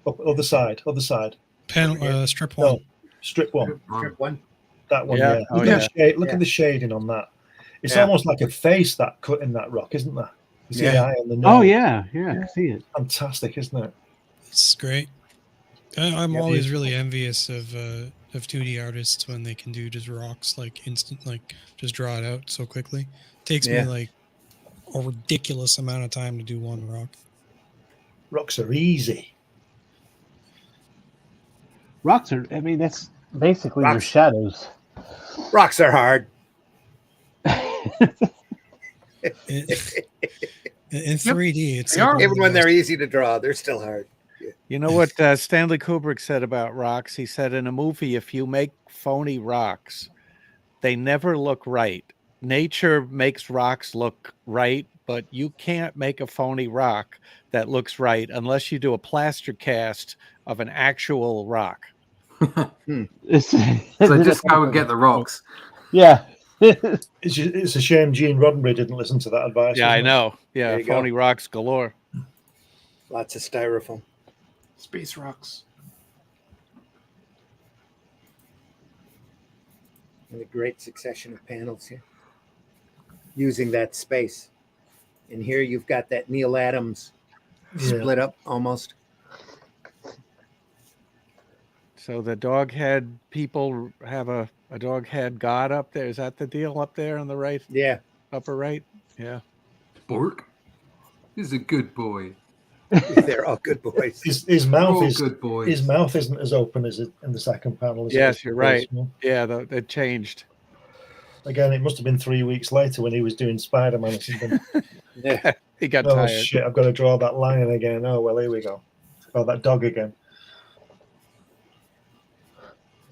Other side. Panel strip one. No, strip one. Strip one. That one. Yeah. Yeah. Look at the shading on that. It's almost like a face that cut in that rock, isn't there? You see the eye on the nose. Oh yeah, I can see it. Fantastic, isn't it? It's great. I'm always really envious of 2D artists when they can do just rocks like instant, like just draw it out so quickly. It takes me like a ridiculous amount of time to do one rock. Rocks are easy. Rocks are. I mean, that's basically your shadows. Rocks are hard. In 3D, it's even when they're easy to draw, they're still hard. Yeah. You know what Stanley Kubrick said about rocks? He said in a movie, if you make phony rocks, they never look right. Nature makes rocks look right, but you can't make a phony rock that looks right unless you do a plaster cast of an actual rock. So just go and get the rocks. Yeah. It's a shame Gene Roddenberry didn't listen to that advice. Yeah, I know. Yeah, phony rocks galore. Lots of styrofoam. Space rocks. And a great succession of panels here. Using that space. And here you've got that Neil Adams split up almost. So the dog head people have a dog head god up there. Is that the deal up there on the right? Yeah. Upper right? Yeah. Bork is a good boy. They're all good boys. His mouth is good boys. His mouth isn't as open as it in the second panel. Yes, you're right. Yeah, it changed. Again, it must have been 3 weeks later when he was doing Spider-Man or something. Yeah. He got tired. Oh shit, I've got to draw that lion again. Oh well, here we go. Oh, that dog again.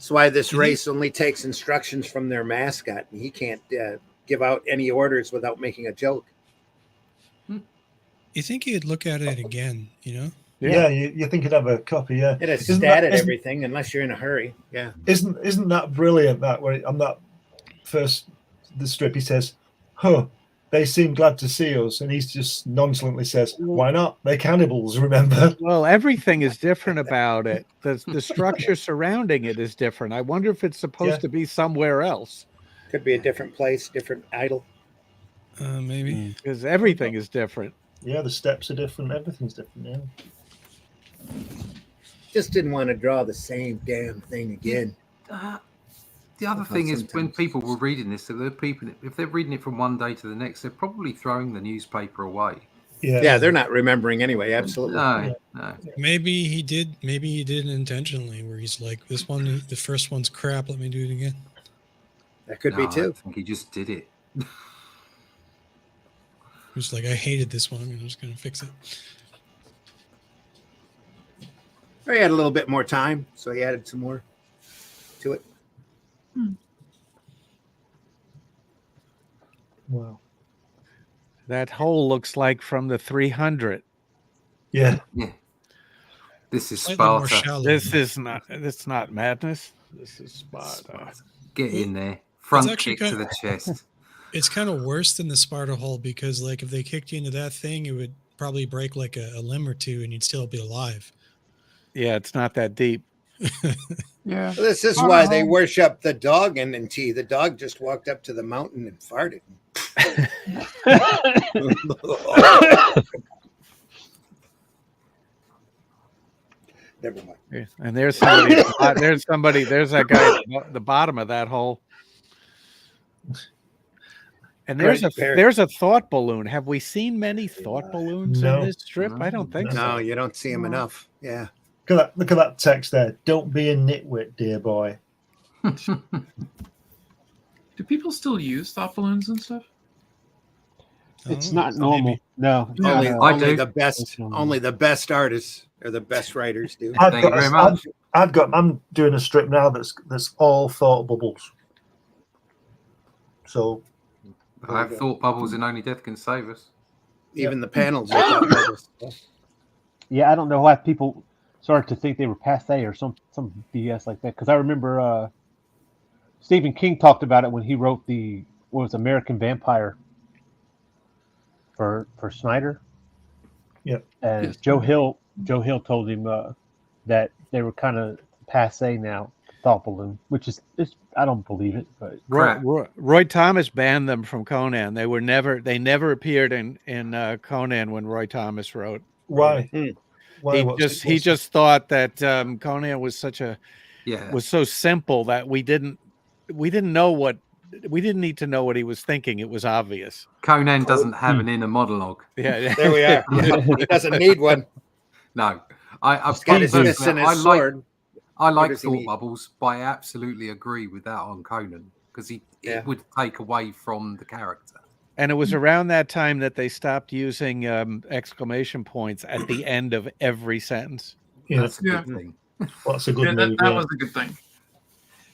That's why this race only takes instructions from their mascot, and he can't give out any orders without making a joke. You think you'd look at it again, you know? Yeah, you think you'd have a copy, yeah. It has statted everything unless you're in a hurry. Yeah. Isn't that brilliant that where on that first the strip he says, "Huh, they seem glad to see us," and he's just nonchalantly says, "Why not? They're cannibals, remember?" Well, everything is different about it. The structure surrounding it is different. I wonder if it's supposed to be somewhere else. Could be a different place, different idol. Maybe. Because everything is different. Yeah, the steps are different. Everything's different, yeah. Just didn't want to draw the same damn thing again. The other thing is, when people were reading this, if they're reading it from one day to the next, they're probably throwing the newspaper away. Yeah, they're not remembering anyway. Absolutely. No. Maybe he did intentionally, where he's like, "This one, the first one's crap. Let me do it again." That could be too. I think he just did it. He's like, "I hated this one. I'm just going to fix it." He had a little bit more time, so he added some more to it. Wow. That hole looks like from the 300. Yeah. This is Slightly more Sparta. shallow. It's not madness. This is Sparta. Get in there. Front actually kick to the chest. It's kind of worse than the Sparta hole because, like, if they kicked you into that thing, it would probably break like a limb or two, and you'd still be alive. Yeah, it's not that deep. Yeah. This is why they worship the dog in NT. The dog just walked up to the mountain and farted. Never mind. Yeah, and there's somebody. There's that guy at the bottom of that hole. And there's a thought balloon. Have we seen many thought balloons in this strip? I don't think so. No, you don't see them enough. Yeah. Look at that text there. Don't be a nitwit, dear boy. Do people still use thought balloons and stuff? It's not normal. No. Only the best artists or the best writers do. Thank you very much. I'm doing a strip now that's all thought bubbles. So I have thought bubbles in Only Death Can Save Us. Even the panels are thought bubbles. Yeah, I don't know why people started to think they were passe or some BS like that. Because I remember Stephen King talked about it when he wrote American Vampire for Snyder. Yeah. And Yes. Joe Hill told him that they were kind of passe now, thought balloon, which is I don't believe it, but Roy Thomas banned them from Conan. They never appeared in Conan when Roy Thomas wrote. Why? He just thought that Conan was was so simple that we didn't need to know what he was thinking. It was obvious. Conan doesn't have an inner monologue. Yeah. There we are. He doesn't need one. No. I've got his fists and his sword. I like thought bubbles, but I absolutely agree with that on Conan because it would take away from the character. And it was around that time that they stopped using exclamation points at the end of every sentence. Yeah, that's a good thing. Well, that's a good move. That was a good thing.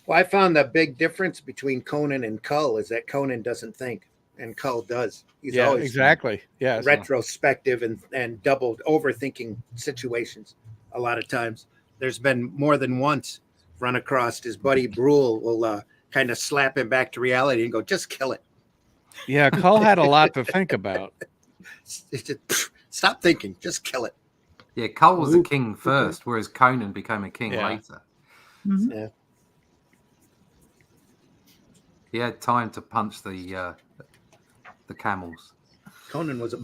Well, I found the big difference between Conan and Cull is that Conan doesn't think, and Cull does. He's always exactly. Yes. retrospective and double overthinking situations. A lot of times, there's been more than once run across his buddy Brule will kind of slap him back to reality and go, "Just kill it." Yeah, Cull had a lot to think about. Stop thinking, just kill it. Yeah, Cull was a king first, whereas Conan became a king later. Mm-hmm. Yeah. He had time to punch the camels. Conan was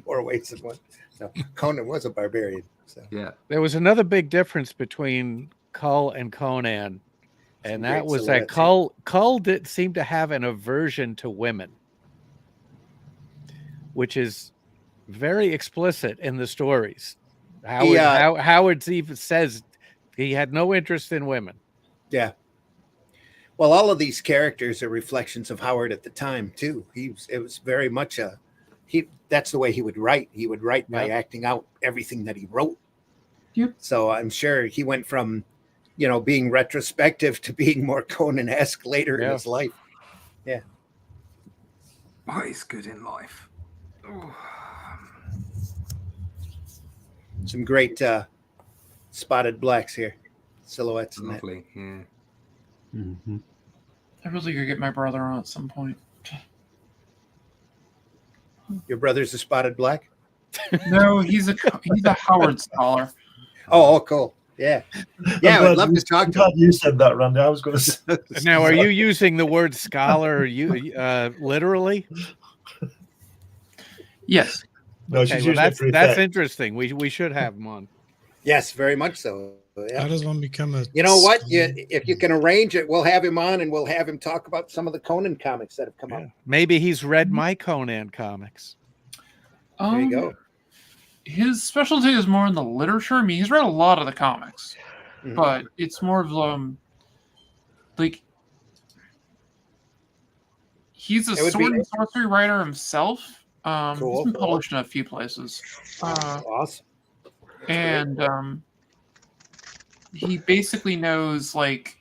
more ways than one. No, Conan was a barbarian. So. Yeah. There was another big difference between Cull and Conan, and that was that Cull did seem to have an aversion to women, which is very explicit in the stories. Howard even says he had no interest in women. Yeah. Well, all of these characters are reflections of Howard at the time too. It was very much that's the way he would write. He would write by acting out everything that he wrote. Yep. So I'm sure he went from being retrospective to being more Conan-esque later in his life. Yeah. But it's good in life. Oh. Some great spotted blacks here. Silhouettes. Lovely, yeah. Mm-hmm. I really could get my brother on at some point. Your brother's a spotted black? No, he's a Howard scholar. Oh, cool. Yeah. Yeah, I'd love to talk to him. You said that, Randy. I was going to say. Now, are you using the word scholar literally? Yes. No, okay, well, that's interesting. We should have him on. Yes, very much so. Yeah. How does one become a? You know what? If you can arrange it, we'll have him on and we'll have him talk about some of the Conan comics that have come out. Maybe he's read my Conan comics. There you go. His specialty is more in the literature. I mean, he's read a lot of the comics, but it's more of like he's a sword and sorcery writer himself. Cool. He's been published in a few places. Awesome. And he basically knows like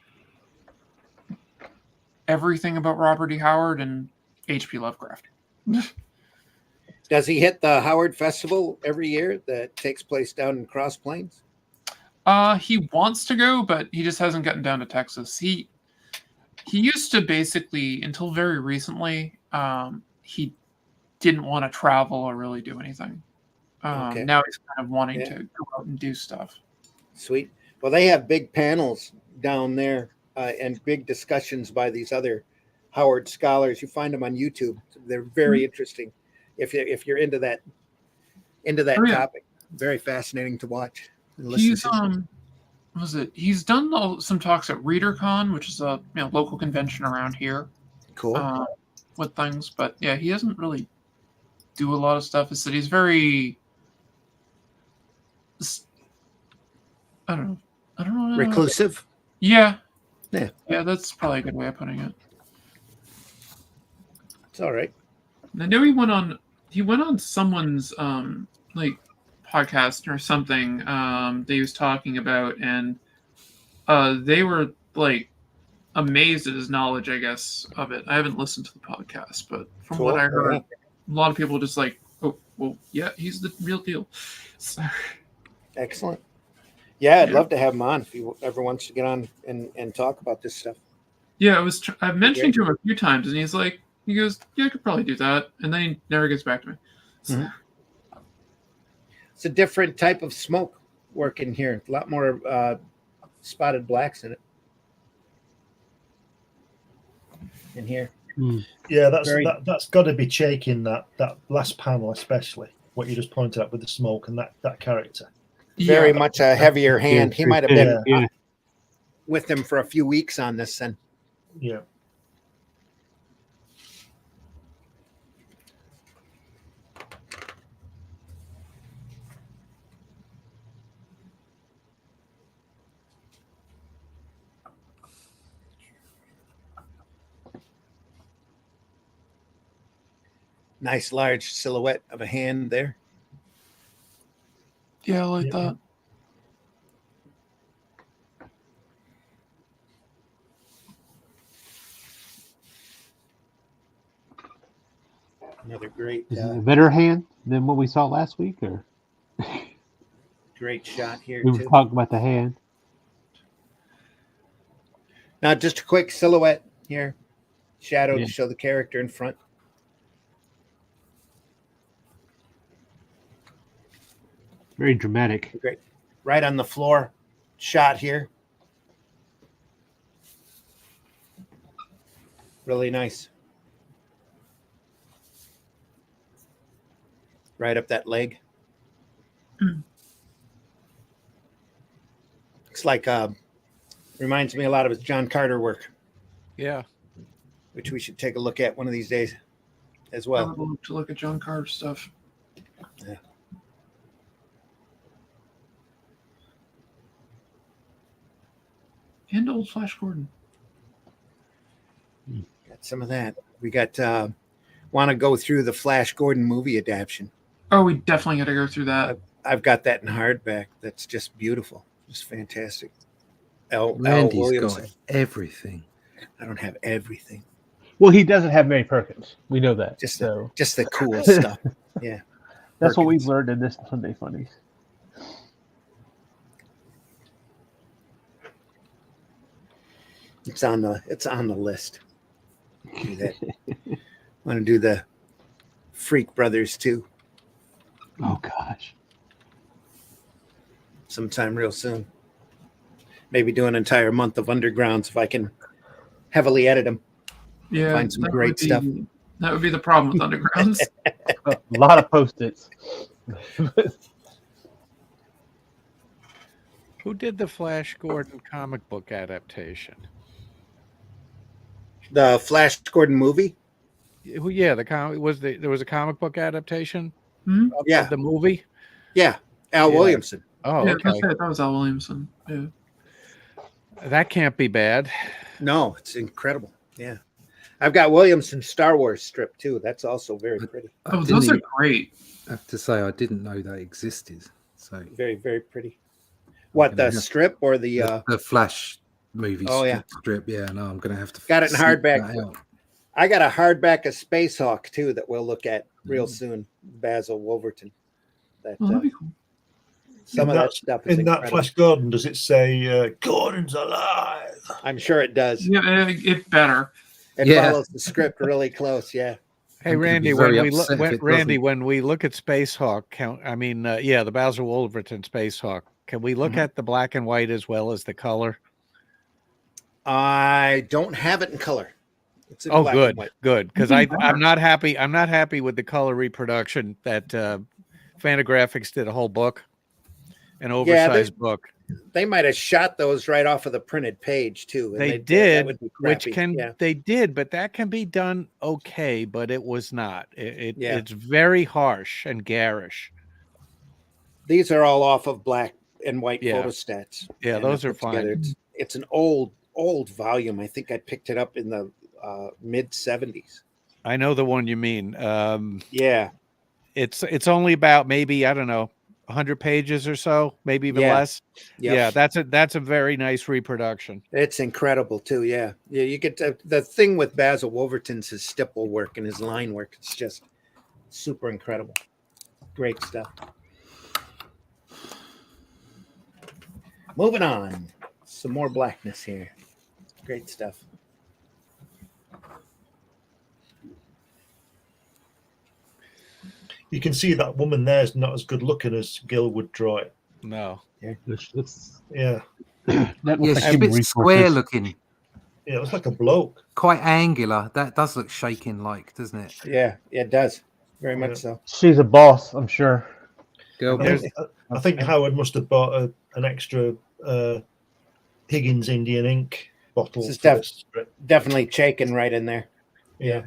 everything about Robert E. Howard and H.P. Lovecraft. Does he hit the Howard Festival every year that takes place down in Cross Plains? He wants to go, but he just hasn't gotten down to Texas. He used to basically, until very recently, he didn't want to travel or really do anything. Now he's kind of wanting to go out and do stuff. Sweet. Well, they have big panels down there and big discussions by these other Howard scholars. You find them on YouTube. They're very interesting. If you're into that topic, very fascinating to watch. And listen to. He's done some talks at ReaderCon, which is a local convention around here. Cool. With things, but yeah, he doesn't really do a lot of stuff. He's very, I don't know. Reclusive. Yeah. That's probably a good way of putting it. It's all right. I know he went on someone's like podcast or something that he was talking about, and they were like amazed at his knowledge, I guess, of it. I haven't listened to the podcast, but from what I heard, a lot of people just like, oh, well, yeah, he's the real deal. So. Excellent. Yeah, I'd love to have him on if he ever wants to get on and talk about this stuff. Yeah, I've mentioned to him a few times, and he goes, yeah, I could probably do that, and then he never gets back to me. So. It's a different type of smoke working here. A lot more spotted blacks in it. In here. Yeah, that's got to be shaking that last panel, especially what you just pointed out with the smoke and that character. Very much a heavier hand. He might have been with him for a few weeks on this then. Yeah. Nice large silhouette of a hand there. Yeah, I like that. Another great. Is it a better hand than what we saw last week, or? Great shot here. We were talking about the hand. Now, just a quick silhouette here, shadow to show the character in front. Very dramatic. Great. Right on the floor shot here. Really nice. Right up that leg. Looks like reminds me a lot of his John Carter work. Yeah. Which we should take a look at one of these days as well. I would love to look at John Carter stuff. Yeah. And old Flash Gordon. Got some of that. We got want to go through the Flash Gordon movie adaptation. Oh, we definitely got to go through that. I've got that in hardback. That's just beautiful. Just fantastic. Al Randy's Williamson. got everything. I don't have everything. Well, he doesn't have Mary Perkins. We know that. Just so the cool stuff. Yeah. That's what we've Perkins. learned in this Sunday Funnies. It's on the list. Do that. Want to do the Freak Brothers too? Oh gosh. Sometime real soon. Maybe do an entire month of Undergrounds if I can heavily edit them. Yeah, Find some that great would be- stuff. That would be the problem with Undergrounds. A lot of Post-its. Who did the Flash Gordon comic book adaptation? The Flash Gordon movie? Yeah, there was a comic book adaptation Hmm? of the movie. Yeah, Al Yeah. Williamson. Oh, Yeah, okay. that was Al Williamson. Yeah. That can't be bad. No, it's incredible. Yeah. I've got Williamson's Star Wars strip too. That's also very pretty. I Oh, didn't those are even- great. I have to say, I didn't know that existed. So Very, very pretty. What, the strip or the the Flash movie Oh, yeah. strip? Yeah, no, I'm going to have to. got it in seek hardback. that out. I got a hardback of Space Hawk too that we'll look at real soon. Basil Wolverton. That Oh, that'd be cool. some of In that stuff is in that incredible. Flash Gordon, does it say Gordon's alive? I'm sure it does. Yeah, it better. It Yeah. follows the script really close. Yeah. Hey I'm gonna Randy, be very when we upset if it when we look at Space Hawk, the Basil Wolverton Space Hawk, can we look at the black and white as well as the color? I don't have it in color. It's in Oh, black and good, white. good, because I'm not happy. I'm not happy with the color reproduction that Fantagraphics did a whole book, an oversized book. They might have shot those right off of the printed page too. and They that did, would be which crappy. Yeah. they did, but that can be done okay. But it was not. Yeah. It's very harsh and garish. These are all off of black and white Yeah. photostats. Yeah, and those I are put together. fine. It's an old volume. I think I picked it up in the mid 70s. I know the one you mean. Yeah. It's only about maybe, I don't know, 100 pages or so, maybe even Yeah. less. Yep. Yeah, that's a very nice reproduction. It's incredible too. Yeah. Yeah. You get the thing with Basil Wolverton's his stipple work and his line work. It's just super incredible. Great stuff. Moving on. Some more blackness here. Great stuff. You can see that woman there is not as good looking as Gil would draw it. No. Yeah. Yeah, That looks she's like a human bit resources. square looking, Yeah, it looks like a bloke. quite angular. That does look shaking like, doesn't it? Yeah. It does. Very much so. She's a boss, I'm sure. Girl, I think Howard must have bought an extra Higgins Indian ink bottle. This is for this strip. definitely shaking right in there. Yeah.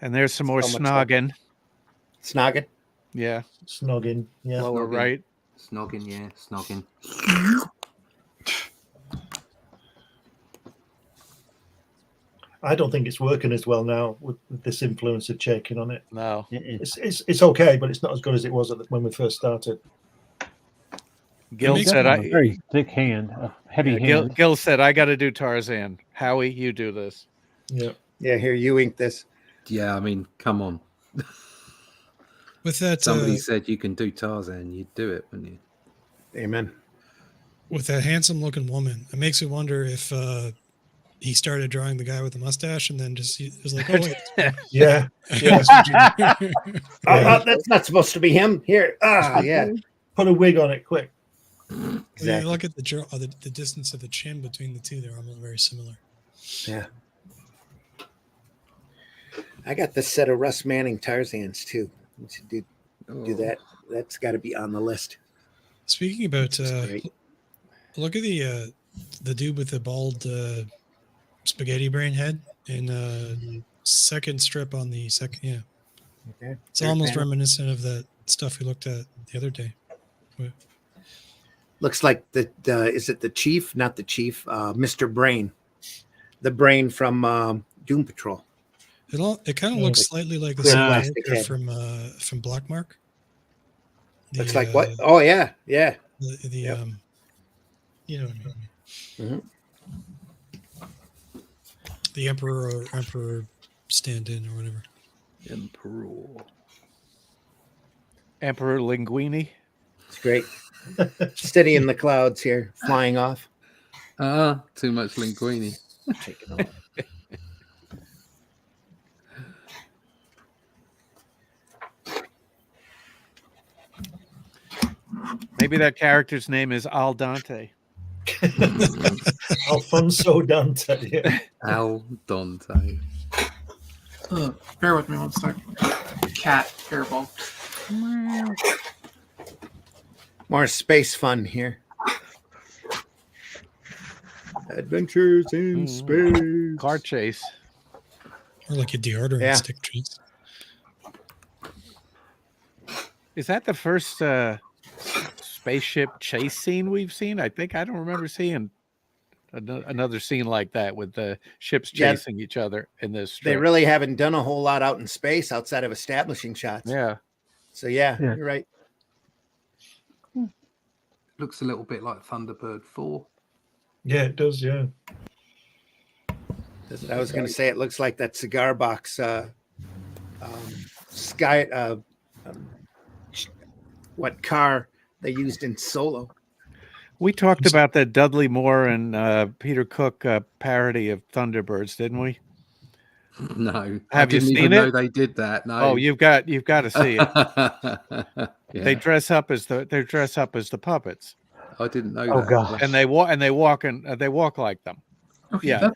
And there's some more So much snogging. Snogging. Yeah. Snogging. Yeah. Lower Snogging. right. Snogging, yeah, snogging. I don't think it's working as well now with this influence of shaking on it. No. It's okay, but it's not as good as it was when we first started. Gil makes said me I wonder. Very thick hand, a heavy hand. Gil said I got to do Tarzan. Howie, you do this. Yeah. Yeah. Here, you ink this. yeah, I mean, come on. With that, Somebody said you can do Tarzan, you'd do it, wouldn't you? Amen. with that handsome-looking woman, it makes me wonder if he started drawing the guy with the mustache and then just he was like, "Oh wait, Yeah. yeah. That's not supposed to be him. Here. Yeah. Put a wig on it quick. You look at the jaw, the distance of the chin between the two; they're almost very similar." Yeah. I got this set of Russ Manning Tarzans too. We should do that. That's got to be on the list. Speaking about, great. look at the dude with the bald spaghetti brain head in second strip on the second. Yeah, Okay. it's almost reminiscent of that stuff we looked at the other day. Looks like is it the chief? Not the chief. Mr. Brain, the brain from Doom Patrol. It kind of looks slightly like the Clear same plastic character head. from Black Mark. Looks like what? Oh yeah, yeah. The Yep. you know what I mean. The Emperor or Emperor stand-in or whatever. Emperor Linguini. It's great. Steady in the clouds here, flying off. Too much linguine. Taking off. Maybe that character's name is Al Dante. Alfonso Dante. Yeah. Al Dante. Bear with me one second. Cat hairball. More space fun here. Adventures in space. Car chase. Or like a deodorant stick chase. Is that the first spaceship chase scene we've seen? I don't remember seeing another scene like that with the ships chasing each other in this strip. They really haven't done a whole lot out in space outside of establishing shots. Yeah. So you're right. Looks a little bit like Thunderbird 4. Yeah, it does. Yeah. I was going to say it looks like that cigar box what car they used in Solo. We talked about the Dudley Moore and Peter Cook parody of Thunderbirds, didn't we? No. Have you seen even it? know they did that. No. Oh, you've got to see it. Yeah. They dress up as the puppets. I didn't know Oh that. gosh. And they walk like them. Okay, Yeah,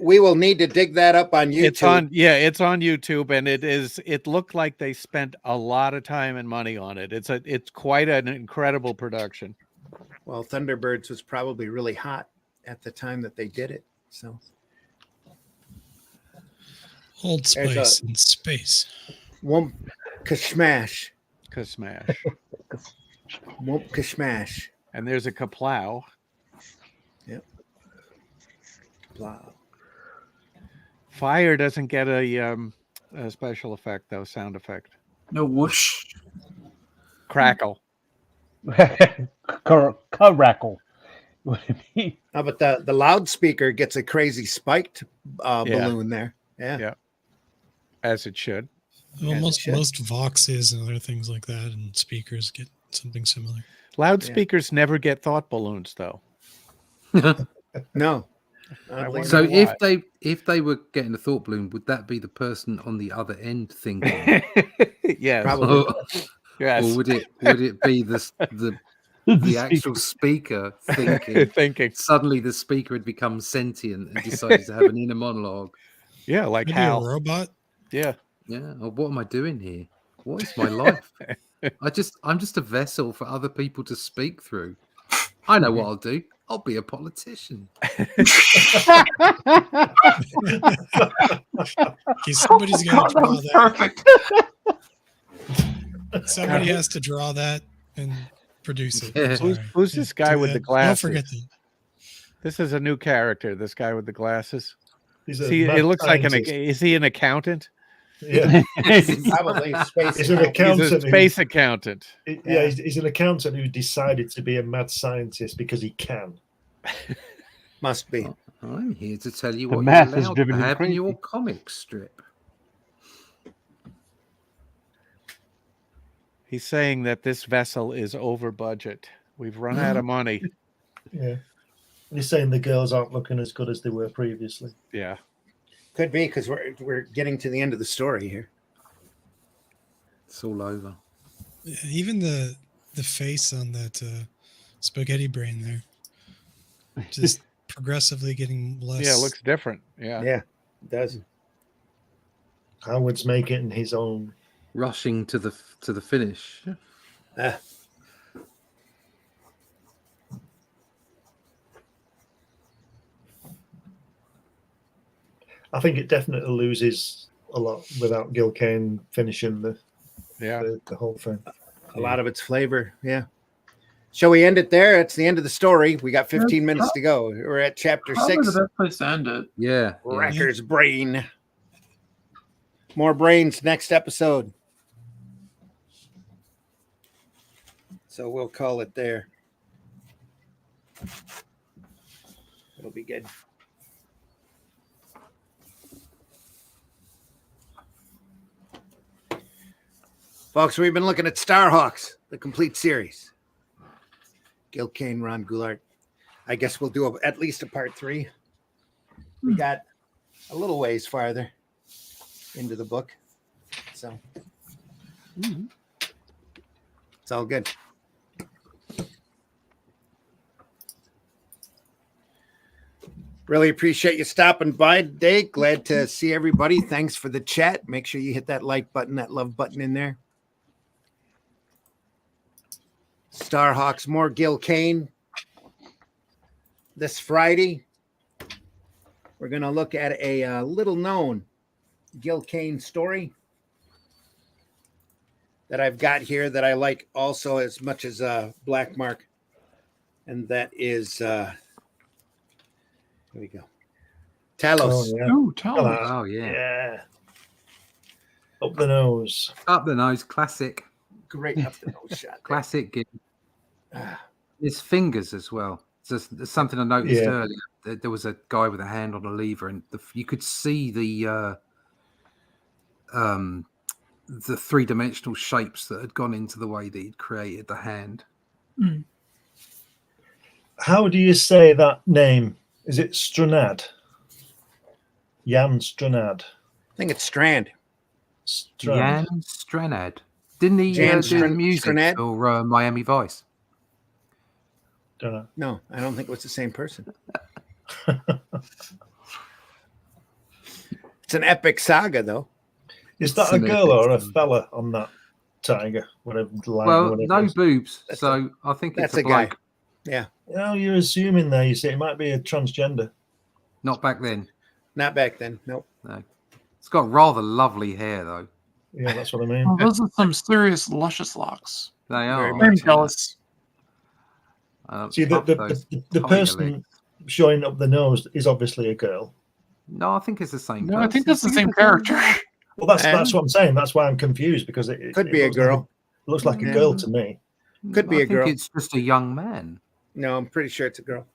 we will need to dig that up on YouTube. It's on YouTube, and it looked like they spent a lot of time and money on it. It's quite an incredible production. Well, Thunderbirds was probably really hot at the time that they did it. So Old Spice in space. Wump Kashmash. Kasmash. Wump Kashmash. And there's a kaplow. Yep. Kaplow. Fire doesn't get a special effect though, sound effect. No whoosh. Crackle. Carackle. Would it be? Oh, but the loudspeaker gets a crazy spiked balloon there. Yeah. As it should. Well, most Voxes and other things like that and speakers get something similar. Loudspeakers never get thought balloons though. No. So if they were getting a thought balloon, would that be the person on the other end thinking? Yes. Probably. Yes. Or would it be the actual speaker thinking? Suddenly the speaker had become sentient and decided to have an inner monologue. Yeah, like Maybe Hal. a robot. Yeah. Yeah. Or what am I doing here? What is my life? I'm just a vessel for other people to speak through. I know what I'll do. I'll be a politician. Somebody's got to draw that. Perfect. Somebody has to draw that and produce it. Yeah. Who's this guy with the glasses? Don't forget that. This is a new character. This guy with the glasses. It looks like is he an accountant? Yeah. Probably space. He's an accountant. He's a space accountant. He's an accountant who decided to be a mad scientist because he can. Must be. I'm here to tell you The what math you're has allowed driven to him have in crazy. your comic strip. He's saying that this vessel is over budget. We've run out of money. Yeah. He's saying the girls aren't looking as good as they were previously. Yeah. Could be because we're getting to the end of the story here. It's all over. Yeah, even the face on that spaghetti brain there, just progressively getting less. Yeah, it looks different. Yeah. Yeah, it does. Howard's making his own. Rushing to the finish. I think it definitely loses a lot without Gil Kane finishing the whole thing. A lot of its flavor. Yeah. Shall we end it there? It's the end of the story. We got 15 minutes to go. We're at chapter 6. Probably the best place to end it. Yeah. Wrecker's brain. More brains next episode. So we'll call it there. It'll be good. Folks, we've been looking at STARHAWKS, the complete series. Gil Kane, Ron Goulart. I guess we'll do at least a part 3. We got a little ways farther into the book. So it's all good. Really appreciate you stopping by today. Glad to see everybody. Thanks for the chat. Make sure you hit that like button, that love button in there. STARHAWKS, more Gil Kane. This Friday, we're going to look at a little-known Gil Kane story that I've got here that I like also as much as Black Mark, and that is... Here we go. Talos. Oh, yeah. Ooh, Talos. Oh, yeah. Yeah. Up the nose. Up the nose. Classic. Great up the nose shot. Classic. His fingers as well. There's something I noticed earlier. There was a guy with a hand on a lever, and you could see the three-dimensional shapes that had gone into the way that he'd created the hand. Mm. How do you say that name? Is it Stranad? Jan Stranad. I think it's Strand. Jan Stranad. Didn't he do the music for Miami Vice? Don't know. No, I don't think it was the same person. It's an epic saga, though. Is that a girl or a fella on that tiger? Whatever. Well, no boobs, so I think it's a bloke. Guy. Yeah. Oh, you're assuming there. You see, it might be a transgender. Not back then. Not back then. Nope. No. It's got rather lovely hair, though. Yeah, that's what I mean. Well, those are some serious luscious locks. They are. I'm jealous. See, the person showing up the nose is obviously a girl. No, I think it's the same. No, I think that's the same character. Well, that's what I'm saying. That's why I'm confused, because it could be a girl. It looks like a girl to me. Could be a girl. It's just a young man. No, I'm pretty sure it's a girl.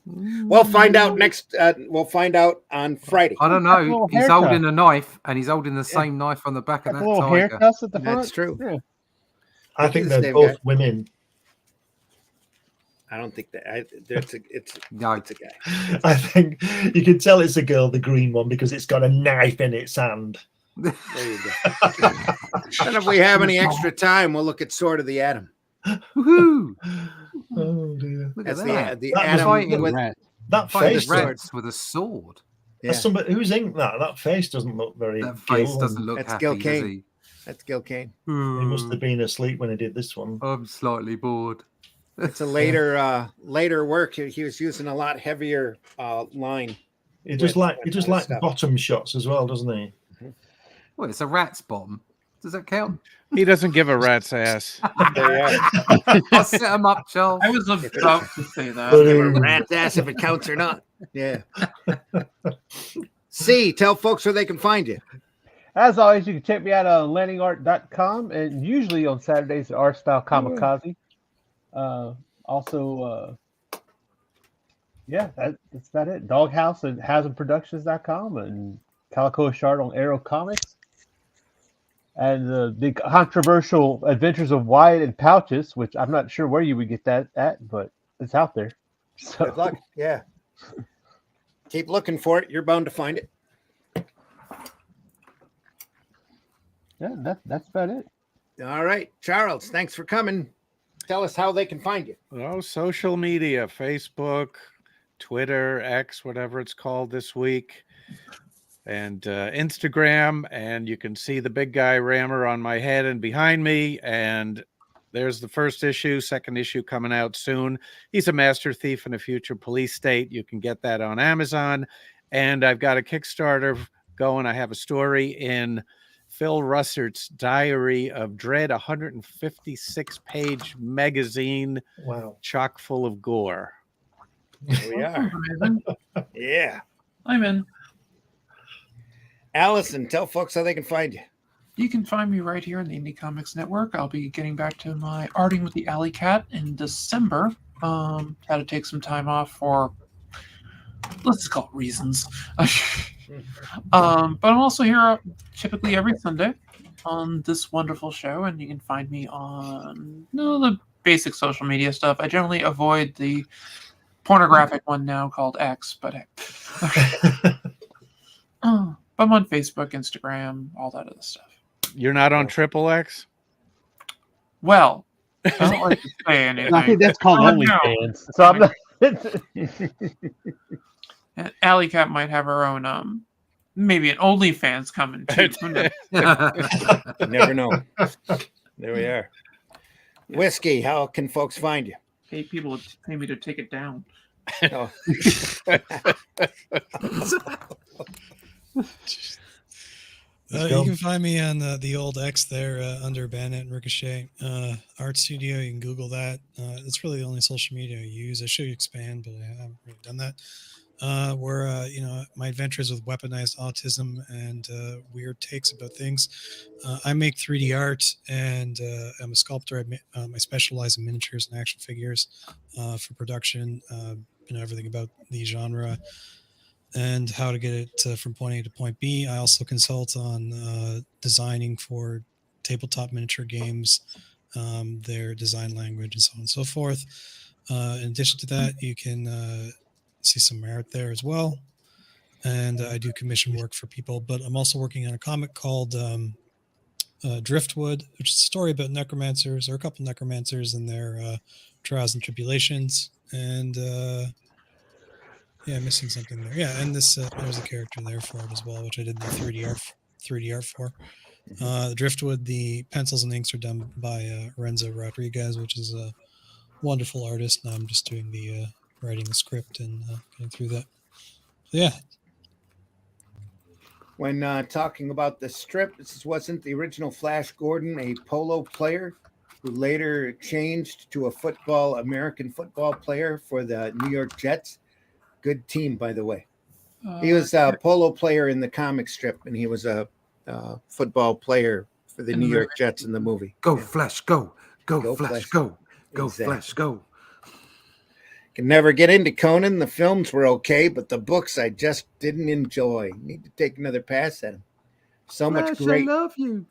We'll find out next. We'll find out on Friday. I don't know. He's holding a knife, and he's holding the same knife on the back of that tiger. At the front. That's true. Yeah. I think they're both women. I don't think that. It's a guy. I think you can tell it's a girl, the green one, because it's got a knife in its hand. There you go. And if we have any extra time, we'll look at Sword of the Atom. Woohoo! Oh dear! Look That's at the Atom with that face rats with a sword. That's somebody who's inked that. That face doesn't look very. That face doesn't look That's happy, Gil does Kane. he? That's Gil Kane. He must have been asleep when he did this one. I'm slightly bored. It's a later work. He was using a lot heavier line. He just like bottom shots as well, doesn't he? Well, it's a rat's bottom. Does that count? He doesn't give a rat's ass. I'll set him up, Charles. I was about to say that. Give a rat's ass if it counts or not. Yeah. Tell folks where they can find you. As always, you can check me out on landingart.com and usually on Saturdays at Art Style Kamikaze. That's about it. Doghouse at HaslamProductions.com and Calico Shard on Arrow Comics. And the controversial Adventures of Wyatt and Pouches, which I'm not sure where you would get that at, but it's out there. So. Good luck. Yeah. Keep looking for it. You're bound to find it. Yeah, that's about it. All right. Charles, thanks for coming. Tell us how they can find you. Oh, social media, Facebook, Twitter, X, whatever it's called this week, and Instagram. And you can see the big guy rammer on my head and behind me. And there's the first issue, second issue coming out soon. He's a master thief in a future police state. You can get that on Amazon. And I've got a Kickstarter going. I have a story in Phil Russert's Diary of Dread, 156-page magazine, chock full of gore. Here we are. Yeah. I'm in. Allison, tell folks how they can find you. You can find me right here on the Indie Comics Network. I'll be getting back to my arting with the Alley Cat in December. Had to take some time off for, let's call it reasons. But I'm also here typically every Sunday on this wonderful show, and you can find me on the basic social media stuff. I generally avoid the pornographic one now called X, but hey. But I'm on Facebook, Instagram, all that other stuff. You're not on XXX? Well, I don't like to say anything. I think that's called OnlyFans. So I'm not. Alley Cat might have her own, maybe an OnlyFans coming too. You never know. There we are. Whiskey, how can folks find you? Hey, people would pay me to take it down. Oh. You can find me on the old X there under Bandit and Ricochet Art Studio. You can Google that. It's really the only social media I use. I should expand, but I haven't really done that. Where my adventures with weaponized autism and weird takes about things. I make 3D art, and I'm a sculptor. I specialize in miniatures and action figures for production. Everything about the genre and how to get it from point A to point B. I also consult on designing for tabletop miniature games, their design language, and so on and so forth. In addition to that, you can see some art there as well. And I do commission work for people, but I'm also working on a comic called Driftwood, which is a story about necromancers, or a couple necromancers and their trials and tribulations. And missing something there. Yeah, and this there's a character there for it as well, which I did the 3D art for. Driftwood, the pencils and inks are done by Renzo Rodriguez, which is a wonderful artist. And I'm just doing the writing the script and getting through that. So, yeah. When talking about the strip, this wasn't the original Flash Gordon a polo player who later changed to a American football player for the New York Jets? Good team, by the way. He was a polo player in the comic strip, and he was a football player for the New York Jets in the movie. Go, Flash, go. Go, Flash, go. Go, Flash, go. Can never get into Conan. The films were okay, but the books I just didn't enjoy. Need to take another pass at them. So Flash, much great, I love you.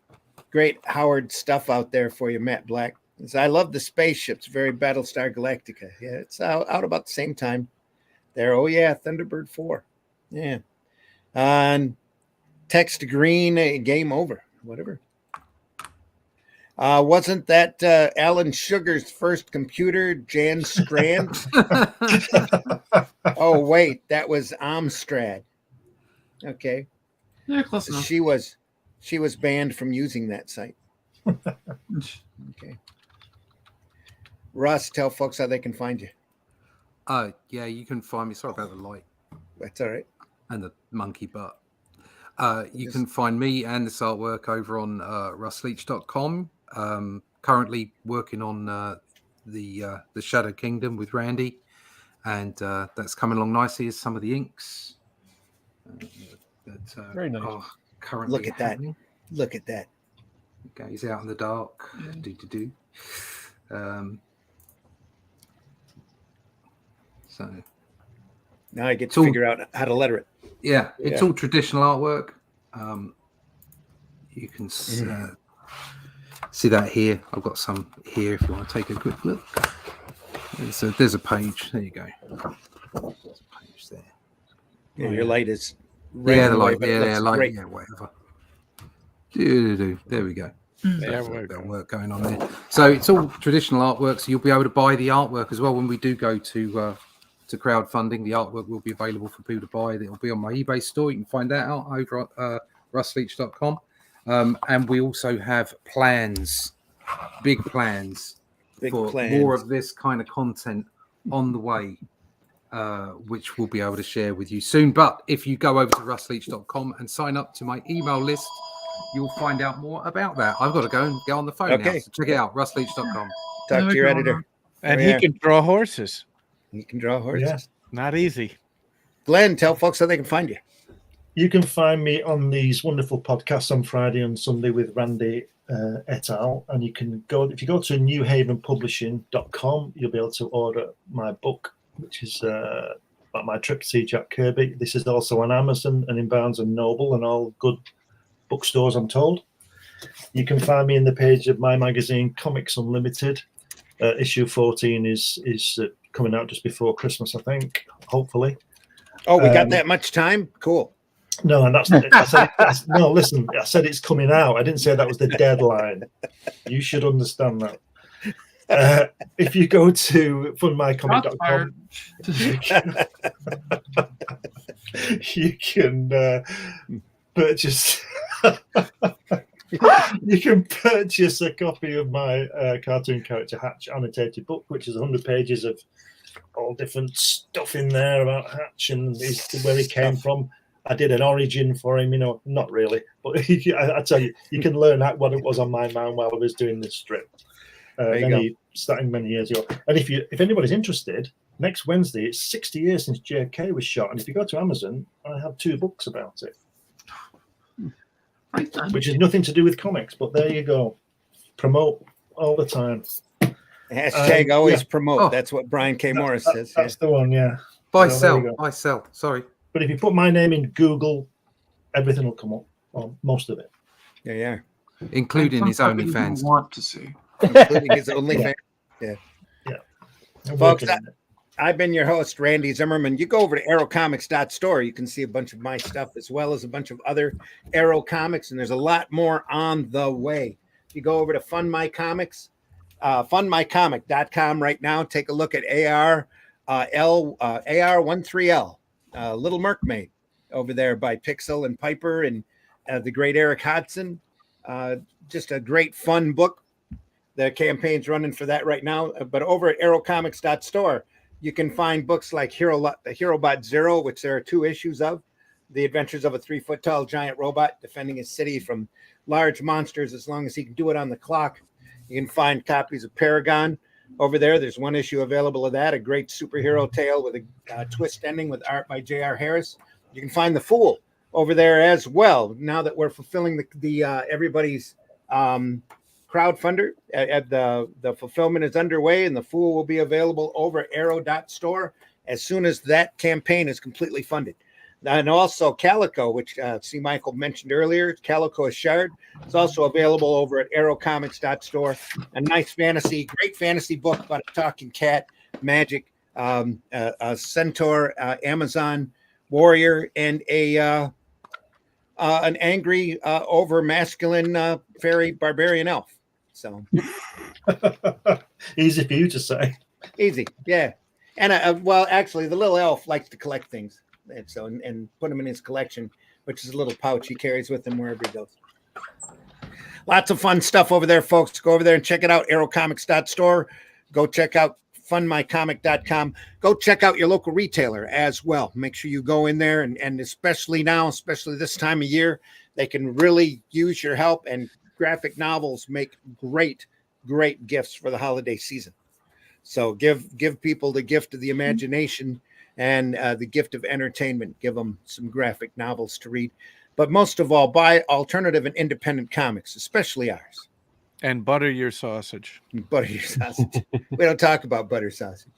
Great Howard stuff out there for you, Matt Black. I love the spaceships, very Battlestar Galactica. Yeah, it's out about the same time. There, oh yeah, Thunderbird 4. Yeah. On text green, game over. Whatever. Wasn't that Alan Sugar's first computer, Jan Strand? Oh wait, that was Amstrad. Okay. Yeah, close enough. She was banned from using that site. Okay. Russ, tell folks how they can find you. Yeah, you can find me. Sorry about the light. That's all right. And the monkey butt. You can find me and this artwork over on russleach.com. Currently working on the Shadow Kingdom with Randy, and that's coming along nicely as some of the inks. Very nice. Currently Look at that. Look at that. Gaze out in the dark. So now I get to figure out how to letter it. Yeah, it's all traditional artwork. You can see that here. I've got some here if you want to take a quick look. There's a page. There you go. There's a page there. Yeah, your light is the light. Yeah, whatever. There we go. That work going on there. So it's all traditional artwork. So you'll be able to buy the artwork as well when we do go to crowdfunding. The artwork will be available for people to buy. It'll be on my eBay store. You can find that out over at russleach.com. And we also have big plans for more of this kind of content on the way, which we'll be able to share with you soon. But if you go over to russleach.com and sign up to my email list, you'll find out more about that. I've got to go and get on the phone now. So check it out, russleach.com. Talk to your editor. And he can draw horses. He can draw horses. Yeah. Not easy. Glenn, tell folks how they can find you. You can find me on these wonderful podcasts on Friday and Sunday with Randy et al. And you can go, if you go to newhavenpublishing.com, you'll be able to order my book, which is about my trip to see Jack Kirby. This is also on Amazon and in Barnes and Noble and all good bookstores, I'm told. You can find me in the page of my magazine, Comics Unlimited. Issue 14 is coming out just before Christmas, I think, hopefully. Oh, we got that much time? Cool. No, and no, listen, I said it's coming out. I didn't say that was the deadline. You should understand that. If you go to funmycomic.com, you can purchase you can purchase a copy of my cartoon character Hatch annotated book, which is 100 pages of all different stuff in there about Hatch and where he came from. I did an origin for him, not really, but I tell you, you can learn what it was on my mind while I was doing this strip. Starting many years ago. And if anybody's interested, next Wednesday, it's 60 years since JK was shot. And if you go to Amazon, I have 2 books about it. Which has nothing to do with comics, but there you go. Promote all the time. Hashtag always promote. Oh, that's what Brian K. Morris says. That's the one, yeah. Buy sell. Sorry. But if you put my name in Google, everything will come up, or most of it. Yeah. Including his OnlyFans. Want to see. Including his OnlyFans. Yeah. I'm folks, I've been your host, Randy Zimmerman. You go over to arrowcomics.store. You can see a bunch of my stuff as well as a bunch of other Arrow comics, and there's a lot more on the way. If you go over to funmycomic.com right now, take a look at AR13L, Little Mermaid over there by Pixel and Piper and the great Eric Hodson. Just a great fun book. The campaign's running for that right now. But over at arrowcomics.store, you can find books like HeroBot Zero, which there are 2 issues of. The adventures of a 3-foot-tall giant robot defending his city from large monsters as long as he can do it on the clock. You can find copies of Paragon over there. There's 1 issue available of that, a great superhero tale with a twist ending with art by J.R. Harris. You can find The Fool over there as well. Now that we're fulfilling the everybody's crowdfunder, the fulfillment is underway, and The Fool will be available over at arrow.store as soon as that campaign is completely funded. And also Calico, which C. Michael mentioned earlier, Calico is Shard. It's also available over at arrowcomics.store. A nice great fantasy book about a talking cat, magic, a centaur, Amazon warrior, and an angry, over masculine fairy barbarian elf. So easy for you to say. Easy, yeah. And well, actually, the little elf likes to collect things, and put them in his collection, which is a little pouch he carries with him wherever he goes. Lots of fun stuff over there, folks. Go over there and check it out. Arrowcomics.store. Go check out funmycomic.com. Go check out your local retailer as well. Make sure you go in there, and especially now, especially this time of year, they can really use your help. And graphic novels make great gifts for the holiday season. So give people the gift of the imagination and the gift of entertainment. Give them some graphic novels to read. But most of all, buy alternative and independent comics, especially ours. And butter your sausage. Butter your sausage. We don't talk about butter sausage.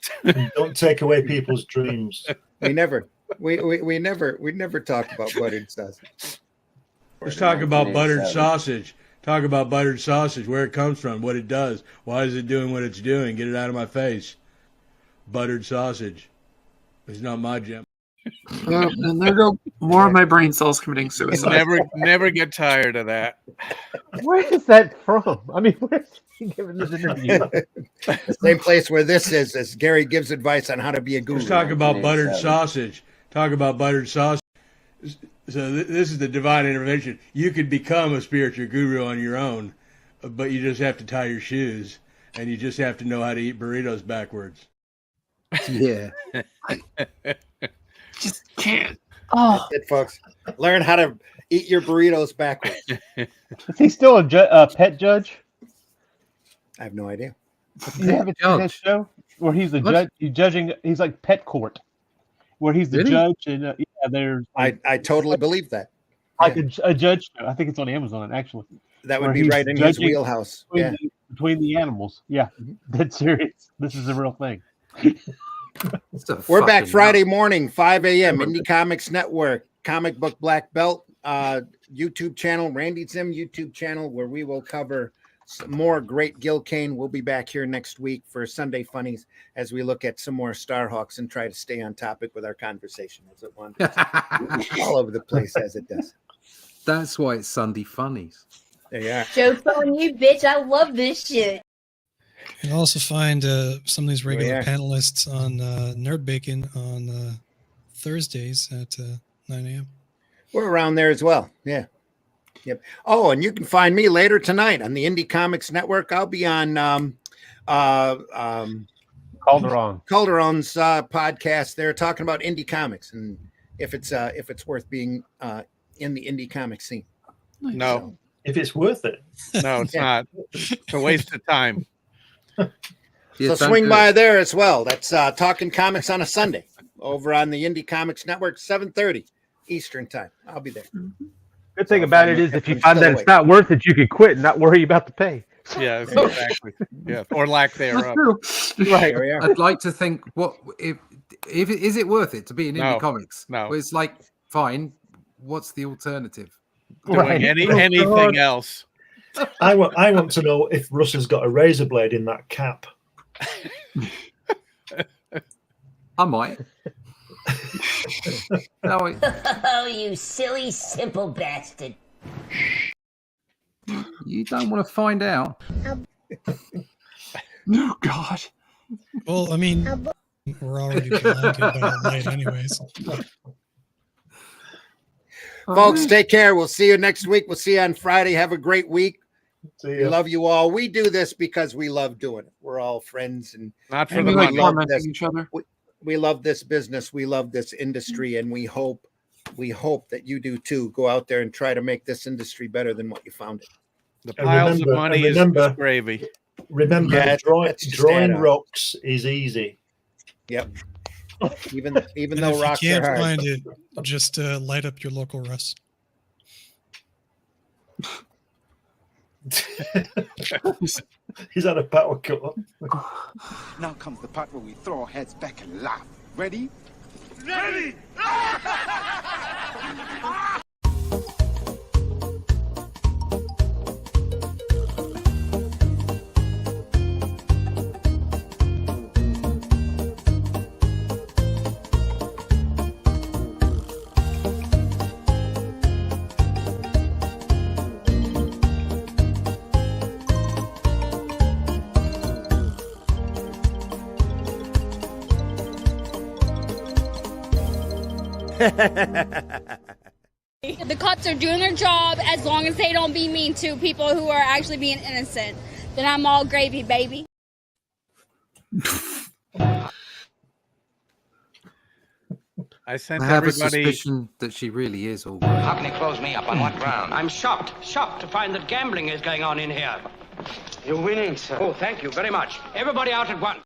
Don't take away people's dreams. We never talk about buttered sausage. Let's talk about buttered sausage. Talk about buttered sausage, where it comes from, what it does, why is it doing what it's doing. Get it out of my face. Buttered sausage. It's not my gem. And there go more of my brain cells committing suicide. Never get tired of that. Where is that from? I mean, where's he giving this interview? Same place where this is, as Gary gives advice on how to be a guru. Let's talk about buttered sausage. Talk about buttered sausage. So this is the divine intervention. You could become a spiritual guru on your own, but you just have to tie your shoes, and you just have to know how to eat burritos backwards. Yeah. Just can't. Oh, that's it, folks. Learn how to eat your burritos backwards. Is he still a pet judge? I have no idea. You haven't seen that show where he's the judge? He's judging. He's like Pet Court, where he's the judge, and there's. I totally believe that. Like a judge show. I think it's on Amazon actually. That would be right in his wheelhouse. Between the animals. Yeah, that's serious. This is a real thing. We're back Friday morning, 5 a.m. Indie Comics Network, Comic Book Black Belt YouTube channel, Randy Zim YouTube channel, where we will cover some more great Gil Kane. We'll be back here next week for Sunday Funnies as we look at some more STARHAWKS and try to stay on topic with our conversation as it wanders all over the place as it does. That's why it's Sunday Funnies. There you are. Joke's on you, bitch. I love this shit. You can also find some of these regular panelists on Nerd Bacon on Thursdays at 9 a.m. We're around there as well. Yeah. Yep. Oh, and you can find me later tonight on the Indie Comics Network. I'll be on Calderon's podcast. They're talking about indie comics and if it's worth being in the indie comic scene. No. So, if it's worth it. No, it's not. It's a waste of time. So swing by there as well. That's Talking Comics on a Sunday over on the Indie Comics Network, 7:30 Eastern time. I'll be there. Good thing about it is if you find that it's not worth it, you can quit and not worry about the pay. Yeah, exactly. Yeah, or lack thereof. Right. I'd like to think, what if is it worth it to be in indie comics? No. Well, it's like, fine. What's the alternative? Doing anything else. I want to know if Russ has got a razor blade in that cap. I might. Oh, you silly, simple bastard. You don't want to find out. No, God. Well, I mean, we're already blanking about light anyways. Folks, take care. We'll see you next week. We'll see you on Friday. Have a great week. We love you all. We do this because we love doing it. We're all friends and not for the money. Each other. We love this business. We love this industry, and we hope that you do too. Go out there and try to make this industry better than what you found it. The piles of money is gravy. Remember, drawing rocks is easy. Yep. Even And though if rocks you are can't hard. find it, just light up your local Russ. He's had a power cut. Now comes the part where we throw our heads back and laugh. Ready? Ready! The cops are doing their job as long as they don't be mean to people who are actually being innocent. Then I'm all gravy, baby. I sent I have everybody. a suspicion that she really is all How can he close me up? On what ground? I'm shocked to find that gambling is going on in here. You're winning, sir. Oh, thank you very much. Everybody out at once.